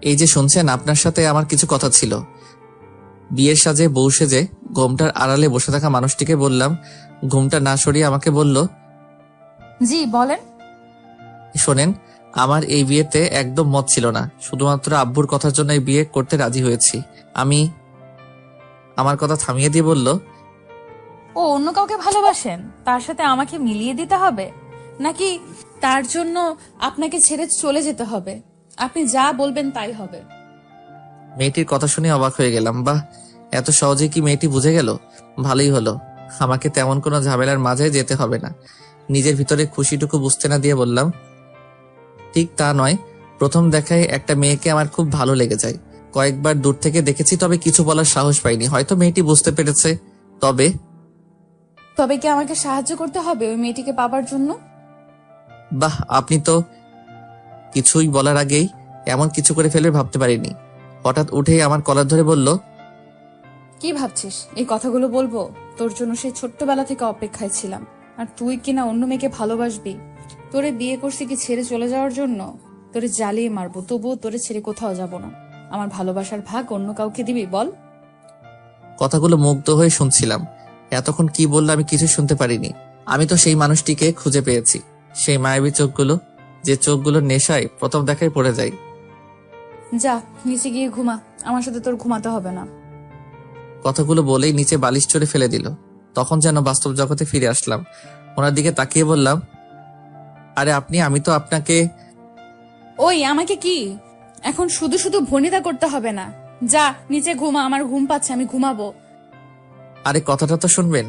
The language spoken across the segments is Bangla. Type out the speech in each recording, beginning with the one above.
এই যে শুনছেন, আপনার সাথে আমার কিছু কথা ছিল। বিয়ের সাজে বউ সেজে ঘোমটার আড়ালে বসে থাকা মানুষটিকে বললাম। ঘোমটা না সরিয়ে আমাকে বলল, জি বলেন। শোনেন, আমার এই বিয়েতে একদম মত ছিল না। শুধুমাত্র আব্বুর কথার জন্য এই বিয়ে করতে রাজি হয়েছি আমি। আমার কথা থামিয়ে দিয়ে বলল, ও অন্য কাউকে ভালোবাসেন, তার সাথে আমাকে মিলিয়ে দিতে হবে নাকি তার জন্য আপনাকে ছেড়ে চলে যেতে হবে? আপনি যা বলবেন তাই হবে। মেয়েটির কথা শুনে অবাক হয়ে গেলাম। বাহ, এত সহজে কি মেয়েটি বুঝে গেল? ভালোই হলো, আমাকে তেমন কোনো ঝামেলার মাঝে যেতে হবে না। নিজের ভিতরে খুশিটুকু বুঝতে না দিয়ে বললাম, ঠিক তা নয়। প্রথম দেখায় একটা মেয়েকে আমার খুব ভালো লেগে যায়। কয়েকবার দূর থেকে দেখেছি, তবে কিছু বলার সাহস পাইনি। হয়তো মেয়েটি বুঝতে পেরেছে। তবে তবে কি আমাকে সাহায্য করতে হবে ওই মেয়েটিকে পাবার জন্য? বাহ, আপনি তো কিছুই বলার আগেই এমন কিছু করে ফেলবে ভাবতে পারিনি। হঠাৎ উঠেই আমার কলার ধরে বলল, কি ভাবছিস এই কথাগুলো বলবো? তোর জন্য সেই ছোট্টবেলা থেকে অপেক্ষায় ছিলাম, আর তুই কিনা অন্য মেয়েকে ভালোবাসবি। তোরে বিয়ে করছি কি ছেড়ে চলে যাওয়ার জন্য? তোরে জ্বালিয়ে মারবো, তবুও তোরে ছেড়ে কোথাও যাব না। আমার ভালোবাসার ভাগ অন্য কাউকে দিবি বল? কথাগুলো মুগ্ধ হয়ে শুনছিলাম। এতক্ষণ কি বললো আমি কিছু শুনতে পারিনি। আমি তো সেই মানুষটিকে খুঁজে পেয়েছি, সেই মায়াবী চোখগুলো, যে চোখগুলো নেশায় প্রথম দেখায় পড়ে যায়। যা নিচে গিয়ে ঘুমা, আমার সাথে তোর ঘুমাতে হবে না। কথাগুলো বলেই নিচে বালিশ চড়ে ফেলে দিল। তখন যেন বাস্তব জগতে ফিরে আসলাম। ওনার দিকে তাকিয়ে বললাম, আরে আপনি, আমি তো আপনাকে। ওই আমাকে কি এখন শুধু শুধু ভনিতা করতে হবে না। যা নিচে ঘুমা, আমার ঘুম পাচ্ছে, আমি ঘুমাবো। আরে কথাটা তো শুনবেন।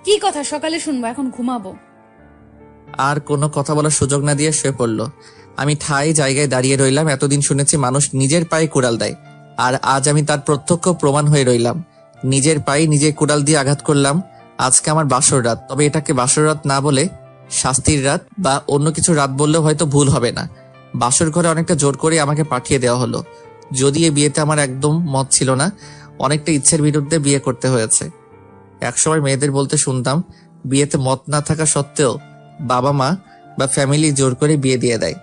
কি কথা সকালে শুনবো, এখন ঘুমাবো। আর কোনো কথা বলার সুযোগ না দিয়ে শুয়ে পড়ল। আমি ঠাই জায়গায় দাঁড়িয়ে রইলাম। এতদিন শুনেছি মানুষ নিজের পায়ে কুড়াল দেয়, আর আজ আমি তার প্রত্যক্ষ প্রমাণ হয়ে রইলাম। নিজের পায়ে নিজে কুড়াল দিয়ে আঘাত করলাম। আজকে আমার বাসর রাত, তবে এটাকে বাসর রাত না বলে শাস্তির রাত বা অন্য কিছু রাত বললেও হয়তো ভুল হবে না। বাসর ঘরে অনেকটা জোর করে আমাকে পাঠিয়ে দেওয়া হলো। যদি এই বিয়েতে আমার একদম মত ছিল না, অনেকটা ইচ্ছের বিরুদ্ধে বিয়ে করতে হয়েছে। একসময় মেয়েদের বলতে শুনতাম, বিয়েতে মত না থাকা সত্ত্বেও বাবা মা বা ফ্যামিলি জোর করে বিয়ে দিয়ে দেয়।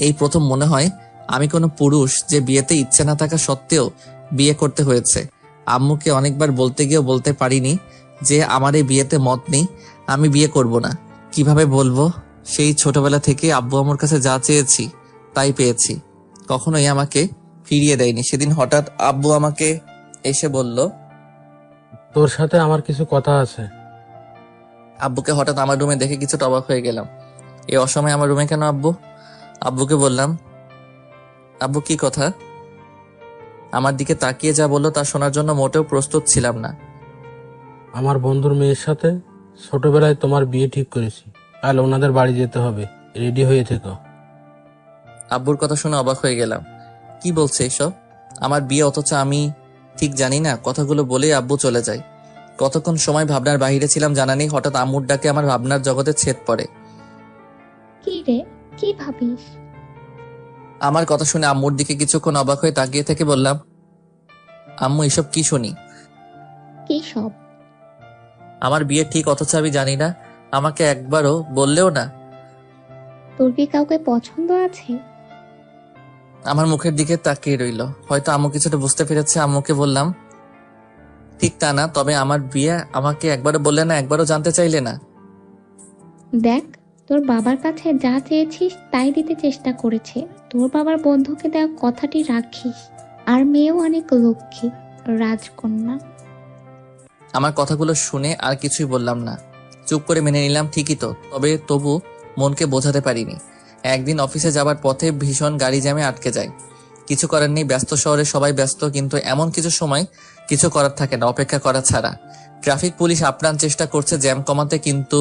এই প্রথম মনে হয় আমি কোনো পুরুষ যে বিয়েতে ইচ্ছে না থাকা সত্ত্বেও বিয়ে করতে হয়েছে। আম্মুকে অনেকবার বলতে গিয়েও বলতে পারিনি যে আমার এই বিয়েতে মত নেই, আমি বিয়ে করব না। কিভাবে বলবো? সেই ছোটবেলা থেকে আব্বু আমার কাছে যা চেয়েছি তাই পেয়েছি, কখনোই আমাকে ফিরিয়ে দেয়নি। সেদিন হঠাৎ আব্বু আমাকে এসে বলল, তোর সাথে আমার কিছু কথা আছে। আব্বুকে হঠাৎ আমার রুমে দেখে কিছুটা অবাক হয়ে গেলাম। এই অসময়ে আমার রুমে কেন আব্বু? আব্বুকে বললাম, আব্বু কি কথা? আমার দিকে তাকিয়ে যা বললো তা শোনার জন্য মোটেও প্রস্তুত ছিলাম না। আমার বন্ধুর মেয়ের সাথে ছোটবেলায় তোমার বিয়ে ঠিক করেছি। কাল ওনাদের বাড়ি যেতে হবে, রেডি হয়ে থেকো। আব্বুর কথা শুনে অবাক হয়ে গেলাম। কি বলছে এসব? আমার বিয়ে, অথচ আমি ঠিক জানি না। কথাগুলো বলেই আব্বু চলে যায়। কতক্ষণ সময় ভাবনার বাহিরে ছিলাম জানা নেই। হঠাৎ আম্মুর ডাকে আমার ভাবনার জগতে ছেদ পড়ে। কি রে, কি ভাবিস? আমার কথা শুনে আম্মুর দিকে কিছুক্ষণ অবাক হয়ে তাকিয়ে থেকে বললাম, আম্মু এসব কি শুনি? কি সব? আমার বিয়ে ঠিক, অথচ আমি জানি না। আমাকে একবারও বললেও না। তোর কি কাউকে পছন্দ আছে? আমার মুখের দিকে তাকিয়ে রইল। হয়তো আম্মু কিছুটা বুঝতে পেরেছে। আম্মুকে বললাম, ঠিক তা না, তবে আমার বিয়ে আমাকে একবারও বললে না, একবারও জানতে চাইলে না। দেখ, তোর বাবার কাছে যা চেয়েছিস তাই দিতে চেষ্টা করেছে। তোর বাবার বন্ধুকে দেওয়া কথাটি রাখিস। আর মেয়েও অনেক লক্ষ্মী, রাজকন্যা। আমার কথাগুলো শুনে আর কিছুই বললাম না, চুপ করে মেনে নিলাম। ঠিকই তো, তবু মনকে বোঝাতে পারিনি। একদিন অফিসে যাবার পথে ভীষণ গাড়ি জ্যামে আটকে যায়। কিছু করার নেই, ব্যস্ত শহরে সবাই ব্যস্ত, কিন্তু এমন কিছু সময় কিছু করার থাকে না অপেক্ষা করা ছাড়া। ট্রাফিক পুলিশ আপ্রাণ চেষ্টা করছে জ্যাম কমাতে, কিন্তু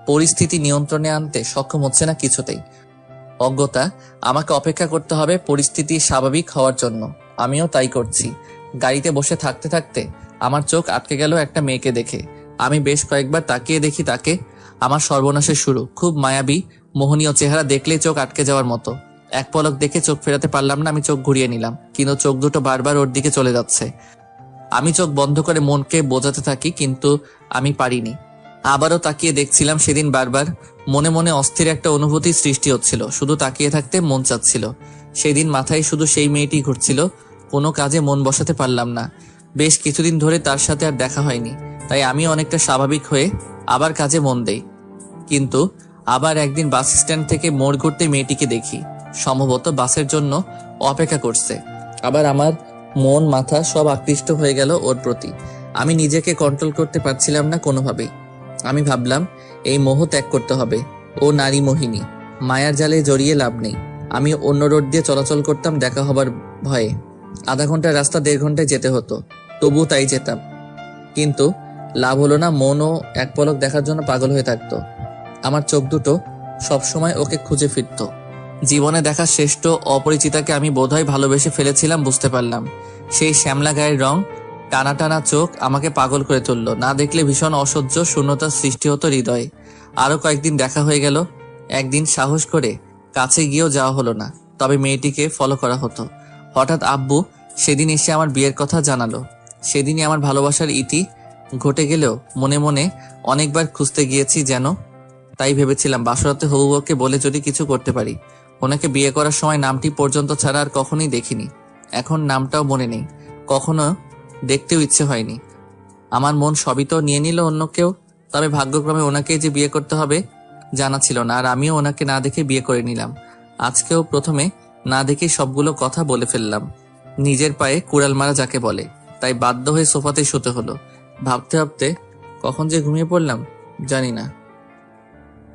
পরিস্থিতি নিয়ন্ত্রণে আনতে সক্ষম হচ্ছে না কিছুতেই। অজ্ঞতা, আমাকে অপেক্ষা করতে হবে পরিস্থিতি স্বাভাবিক হওয়ার জন্য। আমিও তাই করছি। গাড়িতে বসে থাকতে থাকতে আমার চোখ আটকে গেল একটা মেয়েকে দেখে। আমি বেশ কয়েকবার তাকিয়ে দেখি তাকে। আমার সর্বনাশের শুরু। খুব মায়াবী মোহনীয় চেহারা, দেখলেই চোখ আটকে যাওয়ার মতো। এক পলক দেখে চোখ ফেরাতে পারলাম না। আমি চোখ ঘুরিয়ে নিলাম, কিন্তু চোখ দুটো বারবার ওর দিকে চলে যাচ্ছে। আমি চোখ বন্ধ করে মনকে বোঝাতে থাকি, কিন্তু আমি পারিনি। আবারও তাকিয়ে দেখছিলাম। সেদিন বারবার মনে মনে অস্থির একটা অনুভূতি সৃষ্টি হচ্ছিল। শুধু তাকিয়ে থাকতে মন চাচ্ছিল। সেদিন মাথায় শুধু সেই মেয়েটি ঘুরছিল। কোনো কাজে মন বসাতে পারলাম না। বেশ কিছুদিন ধরে তার সাথে আর দেখা হয়নি, তাই আমি অনেকটা স্বাভাবিক হয়ে আবার কাজে মন দেই। কিন্তু আবার একদিন বাস স্ট্যান্ড থেকে মোড় ঘুরতে মেয়েটিকে দেখি, সম্ভবত বাসের জন্য অপেক্ষা করছে। আবার আমার মন মাথা সব আকৃষ্ট হয়ে গেল ওর প্রতি। আমি নিজেকে কন্ট্রোল করতে পারছিলাম না কোনোভাবেই। আমি ভাবলাম এই মোহ ত্যাগ করতে হবে। ও নারী মোহিনী, মায়ার জালে জড়িয়ে লাভ নেই। আমি অন্য রোড দিয়ে চলাচল করতাম দেখা হবার ভয়ে। আধা ঘন্টার রাস্তা 1.5 ঘন্টায় যেতে হতো, তবু তাই যেতাম। কিন্তু লাভ হলো না। মনও এক পলক দেখার জন্য পাগল হয়ে থাকতো। আমার চোখ দুটো সবসময় ওকে খুঁজে ফিরত। জীবনে দেখা শ্রেষ্ঠ অপরিচিতাকে আমি বোধহয় ভালোবেসে ফেলেছিলাম, বুঝতে পারলাম। সেই শ্যামলা গায়ের রং, টানা টানা চোখ আমাকে পাগল করে তুলল। না দেখলে ভীষণ অসহ্য শূন্যতার সৃষ্টি হতো হৃদয়ে। আরো কয়েকদিন দেখা হয়ে গেল। একদিন সাহস করে কাছে গিয়েও যাওয়া হলো না, তবে মেয়েটিকে ফলো করা হতো। হঠাৎ আব্বু সেদিন এসে আমার বিয়ের কথা জানালো। সেদিনই আমার ভালোবাসার ইতি ঘটে গেলেও মনে মনে অনেকবার খুঁজতে গিয়েছি যেন। তাই ভেবেছিলাম বাসরাতে হবু বউকে বলে যদি কিছু করতে পারি। ওনাকে বিয়ে করার সময় নামটি পর্যন্ত ছাড়া আর কখনোই দেখিনি। এখন নামটাও মনে নেই, কখনো দেখতেও ইচ্ছে হয়নি। আমার মন সবই তো নিয়ে নিল অন্য কেউ। তবে ভাগ্যক্রমে ওনাকে যে বিয়ে করতে হবে জানা ছিল না, আর আমিও ওনাকে না দেখে বিয়ে করে নিলাম। আজকেও প্রথমে না দেখে সবগুলো কথা বলে ফেললাম। নিজের পায়ে কুড়াল মারা যাকে বলে। তাই বাধ্য হয়ে সোফাতে শুতে হলো। ভাবতে ভাবতে কখন যে ঘুমিয়ে পড়লাম জানি না।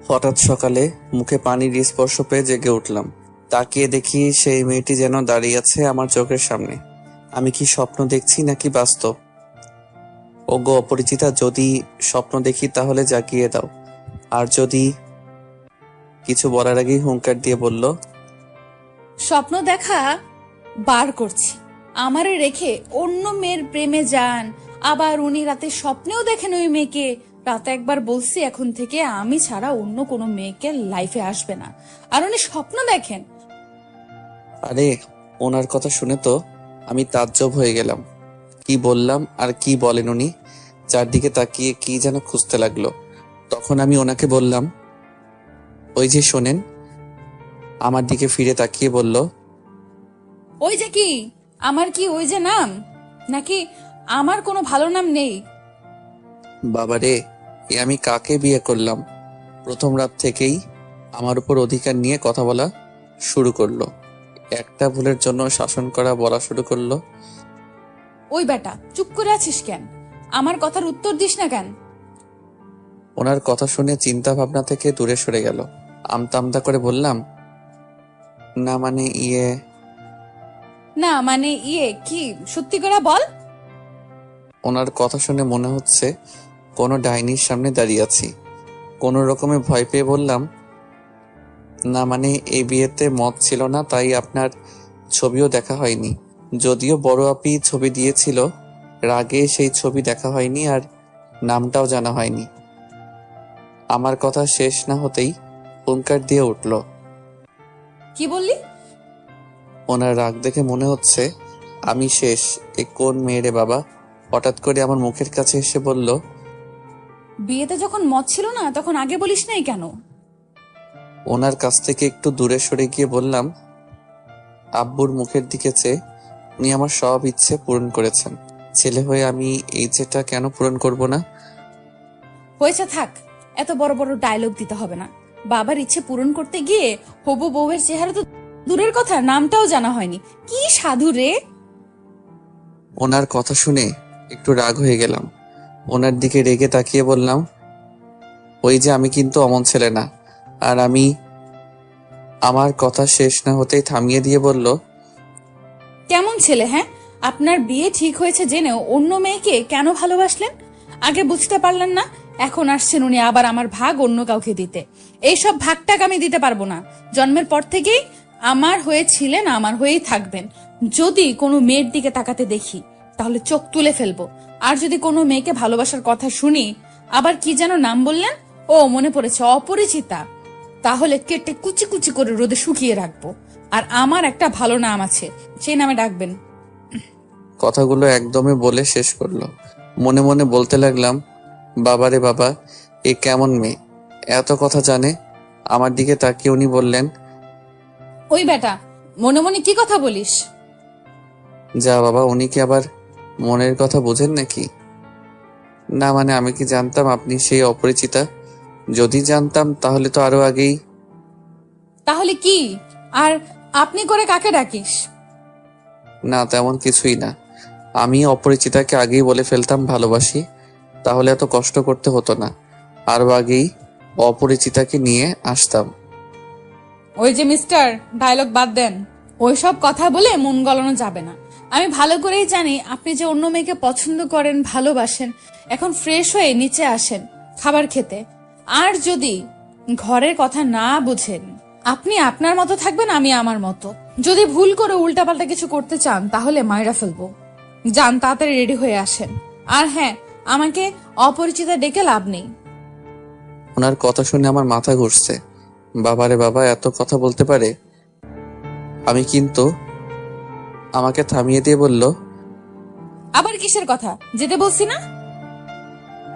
হঠাৎ সকালে মুখে পানির স্পর্শ পেয়ে জেগে উঠলাম। তাকিয়ে দেখি সেই মেয়েটি যেন দাঁড়িয়ে আছে আমার চোখের সামনে। আমি কি স্বপ্ন দেখছি নাকি বাস্তব? ওগো অপরিচিতা, যদি স্বপ্ন দেখি তাহলে জাগিয়ে দাও। আর যদি কিছু বলার আগেই হুঙ্কার দিয়ে বলল, স্বপ্ন দেখা বার করছি। আমারে রেখে অন্য মেয়ের প্রেমে যান। আবার উনি রাতে স্বপ্নেও দেখেন ওই মেয়েকে। রাতে একবার বলছি এখন থেকে আমি ছাড়া অন্য কোনো মেয়েকে লাইফে আসবে না, আর উনি স্বপ্ন দেখেন। আরে ওনার কথা শুনে তো আমি তাজ্জব হয়ে গেলাম। কি বললাম আর কি বলেন উনি? চারদিকে তাকিয়ে কি যেন খুঁজতে লাগলো। তখন আমি ওনাকে বললাম, ওই যে শোনেন। আমার দিকে ফিরে তাকিয়ে বলল, ওই যে কি? আমার কি ওই যে নাম? নাকি আমার কোনো ভালো নাম নেই? বাবারে, এ আমি কাকে বিয়ে করলাম? প্রথম রাত থেকেই আমার উপর অধিকার নিয়ে কথা বলা শুরু করলো। একটা ভুলের জন্য শাসন করা বলা শুরু করলো। ওই বেটা, চুপ করে আছিস কেন? আমার কথার উত্তর দিস না কেন? ওনার কথা শুনে চিন্তা ভাবনা থেকে দূরে সরে গেল। আমতা আমতা করে বললাম, না মানে না মানে কি? সত্যি করে বল। ওনার কথা শুনে মনে হচ্ছে কোনো ডাইনির সামনে দাঁড়িয়ে আছি। কোনো রকমে ভয় পেয়ে বললাম, না মানে এই বিয়েতে মত ছিল না, তাই আপনার ছবিও দেখা হয়নি। যদিও বড় আপি ছবি দিয়েছিল, রাগে সেই ছবি দেখা হয়নি আর নামটাও জানা হয়নি। আমার কথা শেষ না হতেই হুঙ্কার দিয়ে উঠল। কি বললি? ওনার রাগ দেখে মনে হচ্ছে আমি শেষ। এ কোন মেয়ে রে বাবা? হঠাৎ করে আমার মুখের কাছে এসে বলল, বিয়েতে যখন মত ছিল না তখন আগে বলিস নাই কেন? ওনার কাছ থেকে একটু দূরে সরে গিয়ে বললাম, আব্বুর মুখের দিকে চেয়ে উনি আমার সব ইচ্ছে পূরণ করেছেন। ছেলে হয়ে আমি এই ইচ্ছেটা কেন পূরণ করব না? হয়েছে, থাক। এত বড় বড় ডায়লগ দিতে হবে না। বাবার ইচ্ছে পূরণ করতে গিয়ে হবু বউয়ের চেহারা তো দূরের কথা, নামটাও জানা হয়নি। কি সাধু রে! ওনার কথা শুনে একটু রাগ হয়ে গেলাম। ওনার দিকে রেগে তাকিয়ে বললাম, ওই যে আমি কিন্তু অমন ছেলে না। আর আমি আমার কথা শেষ না হতেই থামিয়ে দিয়ে বলল, কেমন ছেলে? হ্যাঁ, আপনার বিয়ে ঠিক হয়েছে জেনেও অন্য মেয়েকে কেন ভালোবাসলেন? আগে বুঝতে পারলেন না? এখন আসছেন উনি আবার আমার ভাগ অন্য কাউকে দিতে। এইসব ভাগটাক আমি দিতে পারবো না। জন্মের পর থেকেই আমার হয়ে ছিলেন, আমার হয়েই থাকবেন। যদি কোনো মেয়ের দিকে তাকাতে দেখি তাহলে চোখ তুলে ফেলবো। আর যদি কোনো মেয়েকে ভালোবাসার কথা শুনি, আবার কি যেন নাম বললেন? ও মনে পড়েছে, অপরিচিতা। তাহলে কেটে কুচি কুচি করে রোদে শুকিয়ে রাখবো। আর আমার একটা ভালো নাম আছে, সেই নামে ডাকবেন। কথাগুলো একদমই বলে শেষ করলো। মনে মনে বলতে লাগলাম, বাবারে বাবা, এ কেমন মেয়ে, এত কথা জানে। আমার দিকে তাকিয়ে উনি বললেন, ওই বেটা, মনে মনে কি কথা বলিস? যা বাবা, উনি কি আবার মনের কথা বোঝেন নাকি? না মানে আমি কি জানতাম আপনি সেই অপরিচিতা? যদি জানতাম তাহলে তো আরো আগেই। তাহলে কি? আর আপনি করে কাকে ডাকিস? না তেমন কিছুই না, আমি অপরিচিতাকে আগেই বলে ফেলতাম ভালোবাসি, তাহলে এত কষ্ট করতে হতো না। আরো আগেই অপরিচিতাকে নিয়ে আসতাম। ওই যে মিস্টার, ডায়লগ বাদ দেন। ওইসব কথা বলে মন গলানো যাবে না। আমি ভালো করেই জানি আপনি যে অন্য মেয়েকে পছন্দ করেন, ভালোবাসেন। এখন ফ্রেশ হয়ে নিচে আসেন খাবার খেতে। আর যদি ঘরের কথা না বুঝেন, আপনি আপনার মতো থাকবেন, আমি আমার মতো। যদি ভুল করে উল্টাপাল্টা কিছু করতে চান তাহলে মাইরা ফেলবো। যান, তাড়াতাড়ি রেডি হয়ে আসেন। আর হ্যাঁ, আমাকে অপরিচিতা ডেকে লাভ নেই। ওনার কথা শুনে আমার মাথা ঘুরছে। বাবারে বাবা, এত কথা বলতে পারে! আমি কিন্তু আমাকে থামিয়ে দিয়ে বলল, আবার কিসের কথা? যেতে বলছি না?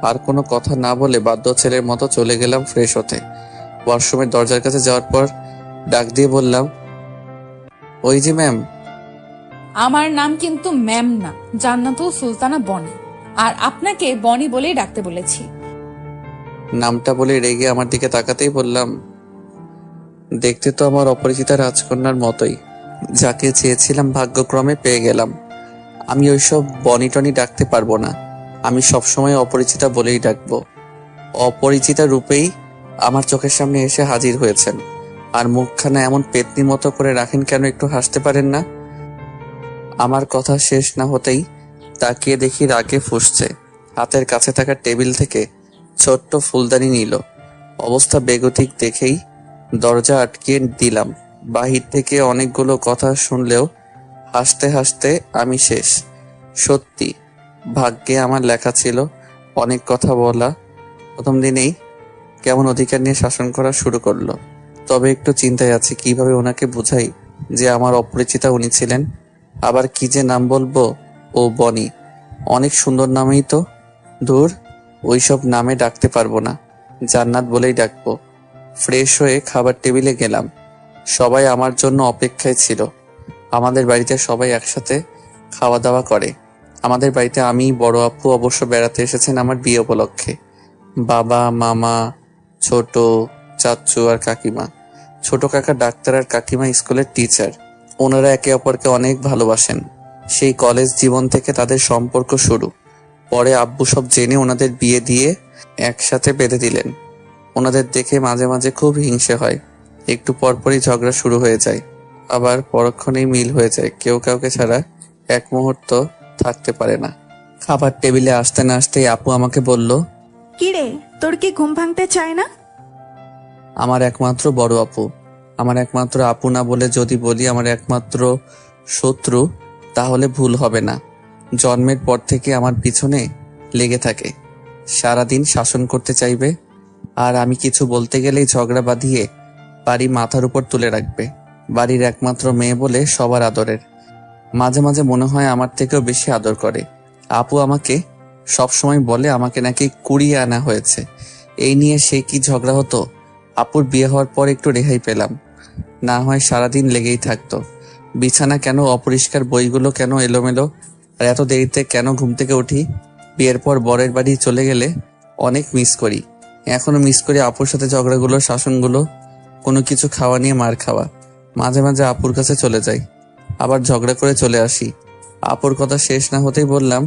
আর কোনো কথা না বলে বাধ্য ছেলের মতো চলে গেলাম ফ্রেশ হতে। ওয়াশরুমের দরজার কাছে যাওয়ার পর ডাক দিয়ে বললাম, ওই যে ম্যাম। আমার নাম কিন্তু ম্যাম না, জান্নাতুল সুলতানা বনি। আর আপনাকে বনি বলেই ডাকতে বলেছি। নামটা বলে রেগে আমার দিকে তাকাতেই বললাম, দেখতে তো আমার অপরিচিতা রাজকন্যার মতোই। যাকে চেয়েছিলাম ভাগ্যক্রমে পেয়ে গেলাম। আমি ওইসব বনি টনি ডাকতে পারবো না, আমি সবসময় অপরিচিতা বলেই ডাকবো। অপরিচিতা রূপেই আমার চোখের সামনে এসে হাজির হয়েছেন। আর মুখখানা এমন পেতনি মতো করে রাখেন কেন, একটু হাসতে পারেন না? আমার কথা শেষ না হতেই তাকিয়ে দেখি রাগে ফুঁসছে। হাতের কাছে থাকা টেবিল থেকে ছোট্ট ফুলদানি নিল। অবস্থা বেগতিক দেখেই দরজা আটকিয়ে দিলাম। বাহির থেকে অনেকগুলো কথা শুনলেও হাসতে হাসতে আমি শেষ। সত্যি ভাগ্যে আমার লেখা ছিল অনেক কথা বলা। প্রথম দিনেই কেমন অধিকার নিয়ে শাসন করা শুরু করলো। তবে একটু চিন্তায় আছি কিভাবে ওনাকে বুঝাই যে আমার অপরিচিতা উনি ছিলেন। আবার কি যে নাম বলবো? ও বনি, অনেক সুন্দর নামেই তো। ধুর, ওইসব নামে ডাকতে পারবো না, জান্নাত বলেই ডাকবো। ফ্রেশ হয়ে খাবার টেবিলে গেলাম। সবাই আমার জন্য অপেক্ষায় ছিল। আমাদের বাড়িতে সবাই একসাথে খাওয়া দাওয়া করে। আমাদের বাড়িতে আমি, বড় আপু অবশ্য বেড়াতে এসেছেন আমার বিয়ে উপলক্ষে। বাবা, মামা, ছোট চাচু আর কাকিমা। ছোট কাকা ডাক্তার আর কাকিমা স্কুলের টিচার। ওনারা একে অপরকে অনেক ভালোবাসেন। সেই কলেজ জীবন থেকে তাদের সম্পর্ক শুরু। পরে আব্বু সব জেনে ওনাদের বিয়ে দিয়ে একসাথে বেঁধে দিলেন। ওনাদের দেখে মাঝে মাঝে খুব হিংসে হয়। একটু পরপরই ঝগড়া শুরু হয়ে যায়, আবার পরক্ষণেই মিল হয়ে যায়। কেউ কাউকে ছাড়া এক মুহূর্ত থাকতে পারে না। খাবার টেবিলে আসতে না আসতেই আপু আমাকে বলল, কিরে, তোর কি ঘুম ভাঙতে চায় না? আমার একমাত্র বড় আপু। আমার একমাত্র আপু না বলে যদি বলি আমার একমাত্র শত্রু, তাহলে ভুল হবে না। জন্মের পর থেকে আমার পিছনে লেগে থাকে, সারাদিন শাসন করতে চাইবে। আর আমি কিছু বলতে গেলেই ঝগড়া বাঁধিয়ে বাড়ি মাথার উপর তুলে রাখবে। বাড়ির একমাত্র মেয়ে বলে সবার আদরের। মাঝে মাঝে মনে হয় আমার থেকেও বেশি আদর করে। আপু আমাকে সবসময় বলে আমাকে নাকি কুড়িয়ে আনা হয়েছে। এই নিয়ে সে কি ঝগড়া হতো। আপুর বিয়ে হওয়ার পর একটু রেহাই পেলাম, না হয় সারাদিন লেগেই থাকতো। বিছানা কেন অপরিষ্কার, বইগুলো কেন এলোমেলো, আর এত দেরিতে কেন ঘুম থেকে উঠি। বিয়ের পর বরের বাড়ি চলে গেলে অনেক মিস করি। এখনো মিস করি আপুর সাথে ঝগড়াগুলো, শাসনগুলো, কোনো কিছু খাওয়া নিয়ে মার খাওয়া। মাঝে মাঝে আপুর কাছে চলে যাই, আবার ঝগড়া করে চলে আসি। আপুর কথা শেষ না হতেই বললাম,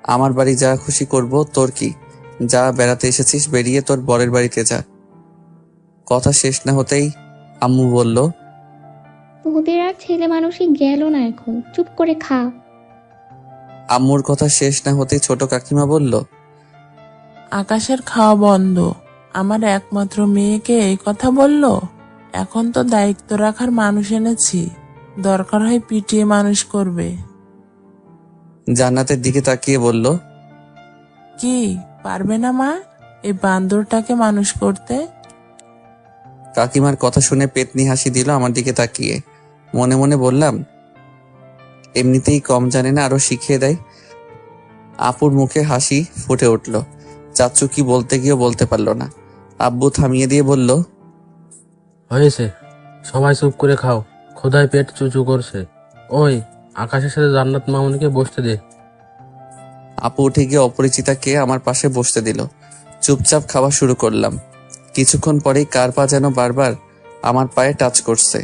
আমার বাড়ি যা খুশি করব, তোর কি? যা, বেড়াতে এসেছিস, বেরিয়ে তোর বরের বাড়িতে যা। কথা শেষ না হতেই আম্মু বলল, তোদের আর ছেলে মানুষই গেল না, এখন চুপ করে খা। আম্মুর কথা শেষ না হতেই ছোট কাকিমা বলল, আকাশের খাওয়া বন্ধ, আমার একমাত্র মেয়েকে এই কথা বলল। এখন তো দায়িত্ব রাখার মানুষ এনেছি, দরকার হয় পিটিয়ে মানুষ করবে। জান্নাতের দিকে তাকিয়ে বলল, কি পারবে না মা এই বান্দরটাকে মানুষ করতে? কাকিমার কথা শুনে পেতনি হাসি দিল আমার দিকে তাকিয়ে। মনে মনে বললাম, এমনিতেই কম জানে না, আরো শিখিয়ে দেয়। আপুর মুখে হাসি ফুটে উঠল। চাচু কি বলতে গিয়েও বলতে পারল না। আব্বু থামিয়ে দিয়ে বলল, হয়েছে, সবাই চুপ করে খাও, ক্ষুধায় পেট চুচু করছে। ওই আকাশের সাথে জান্নাত মামুনিকে বসতে দে। আপু উঠে গিয়ে অপরিচিতাকে আমার পাশে বসতে দিল। চুপচাপ খাওয়া শুরু করলাম। কিছুক্ষণ পরেই কার পা যেন বারবার আমার পায়ে টাচ করছে।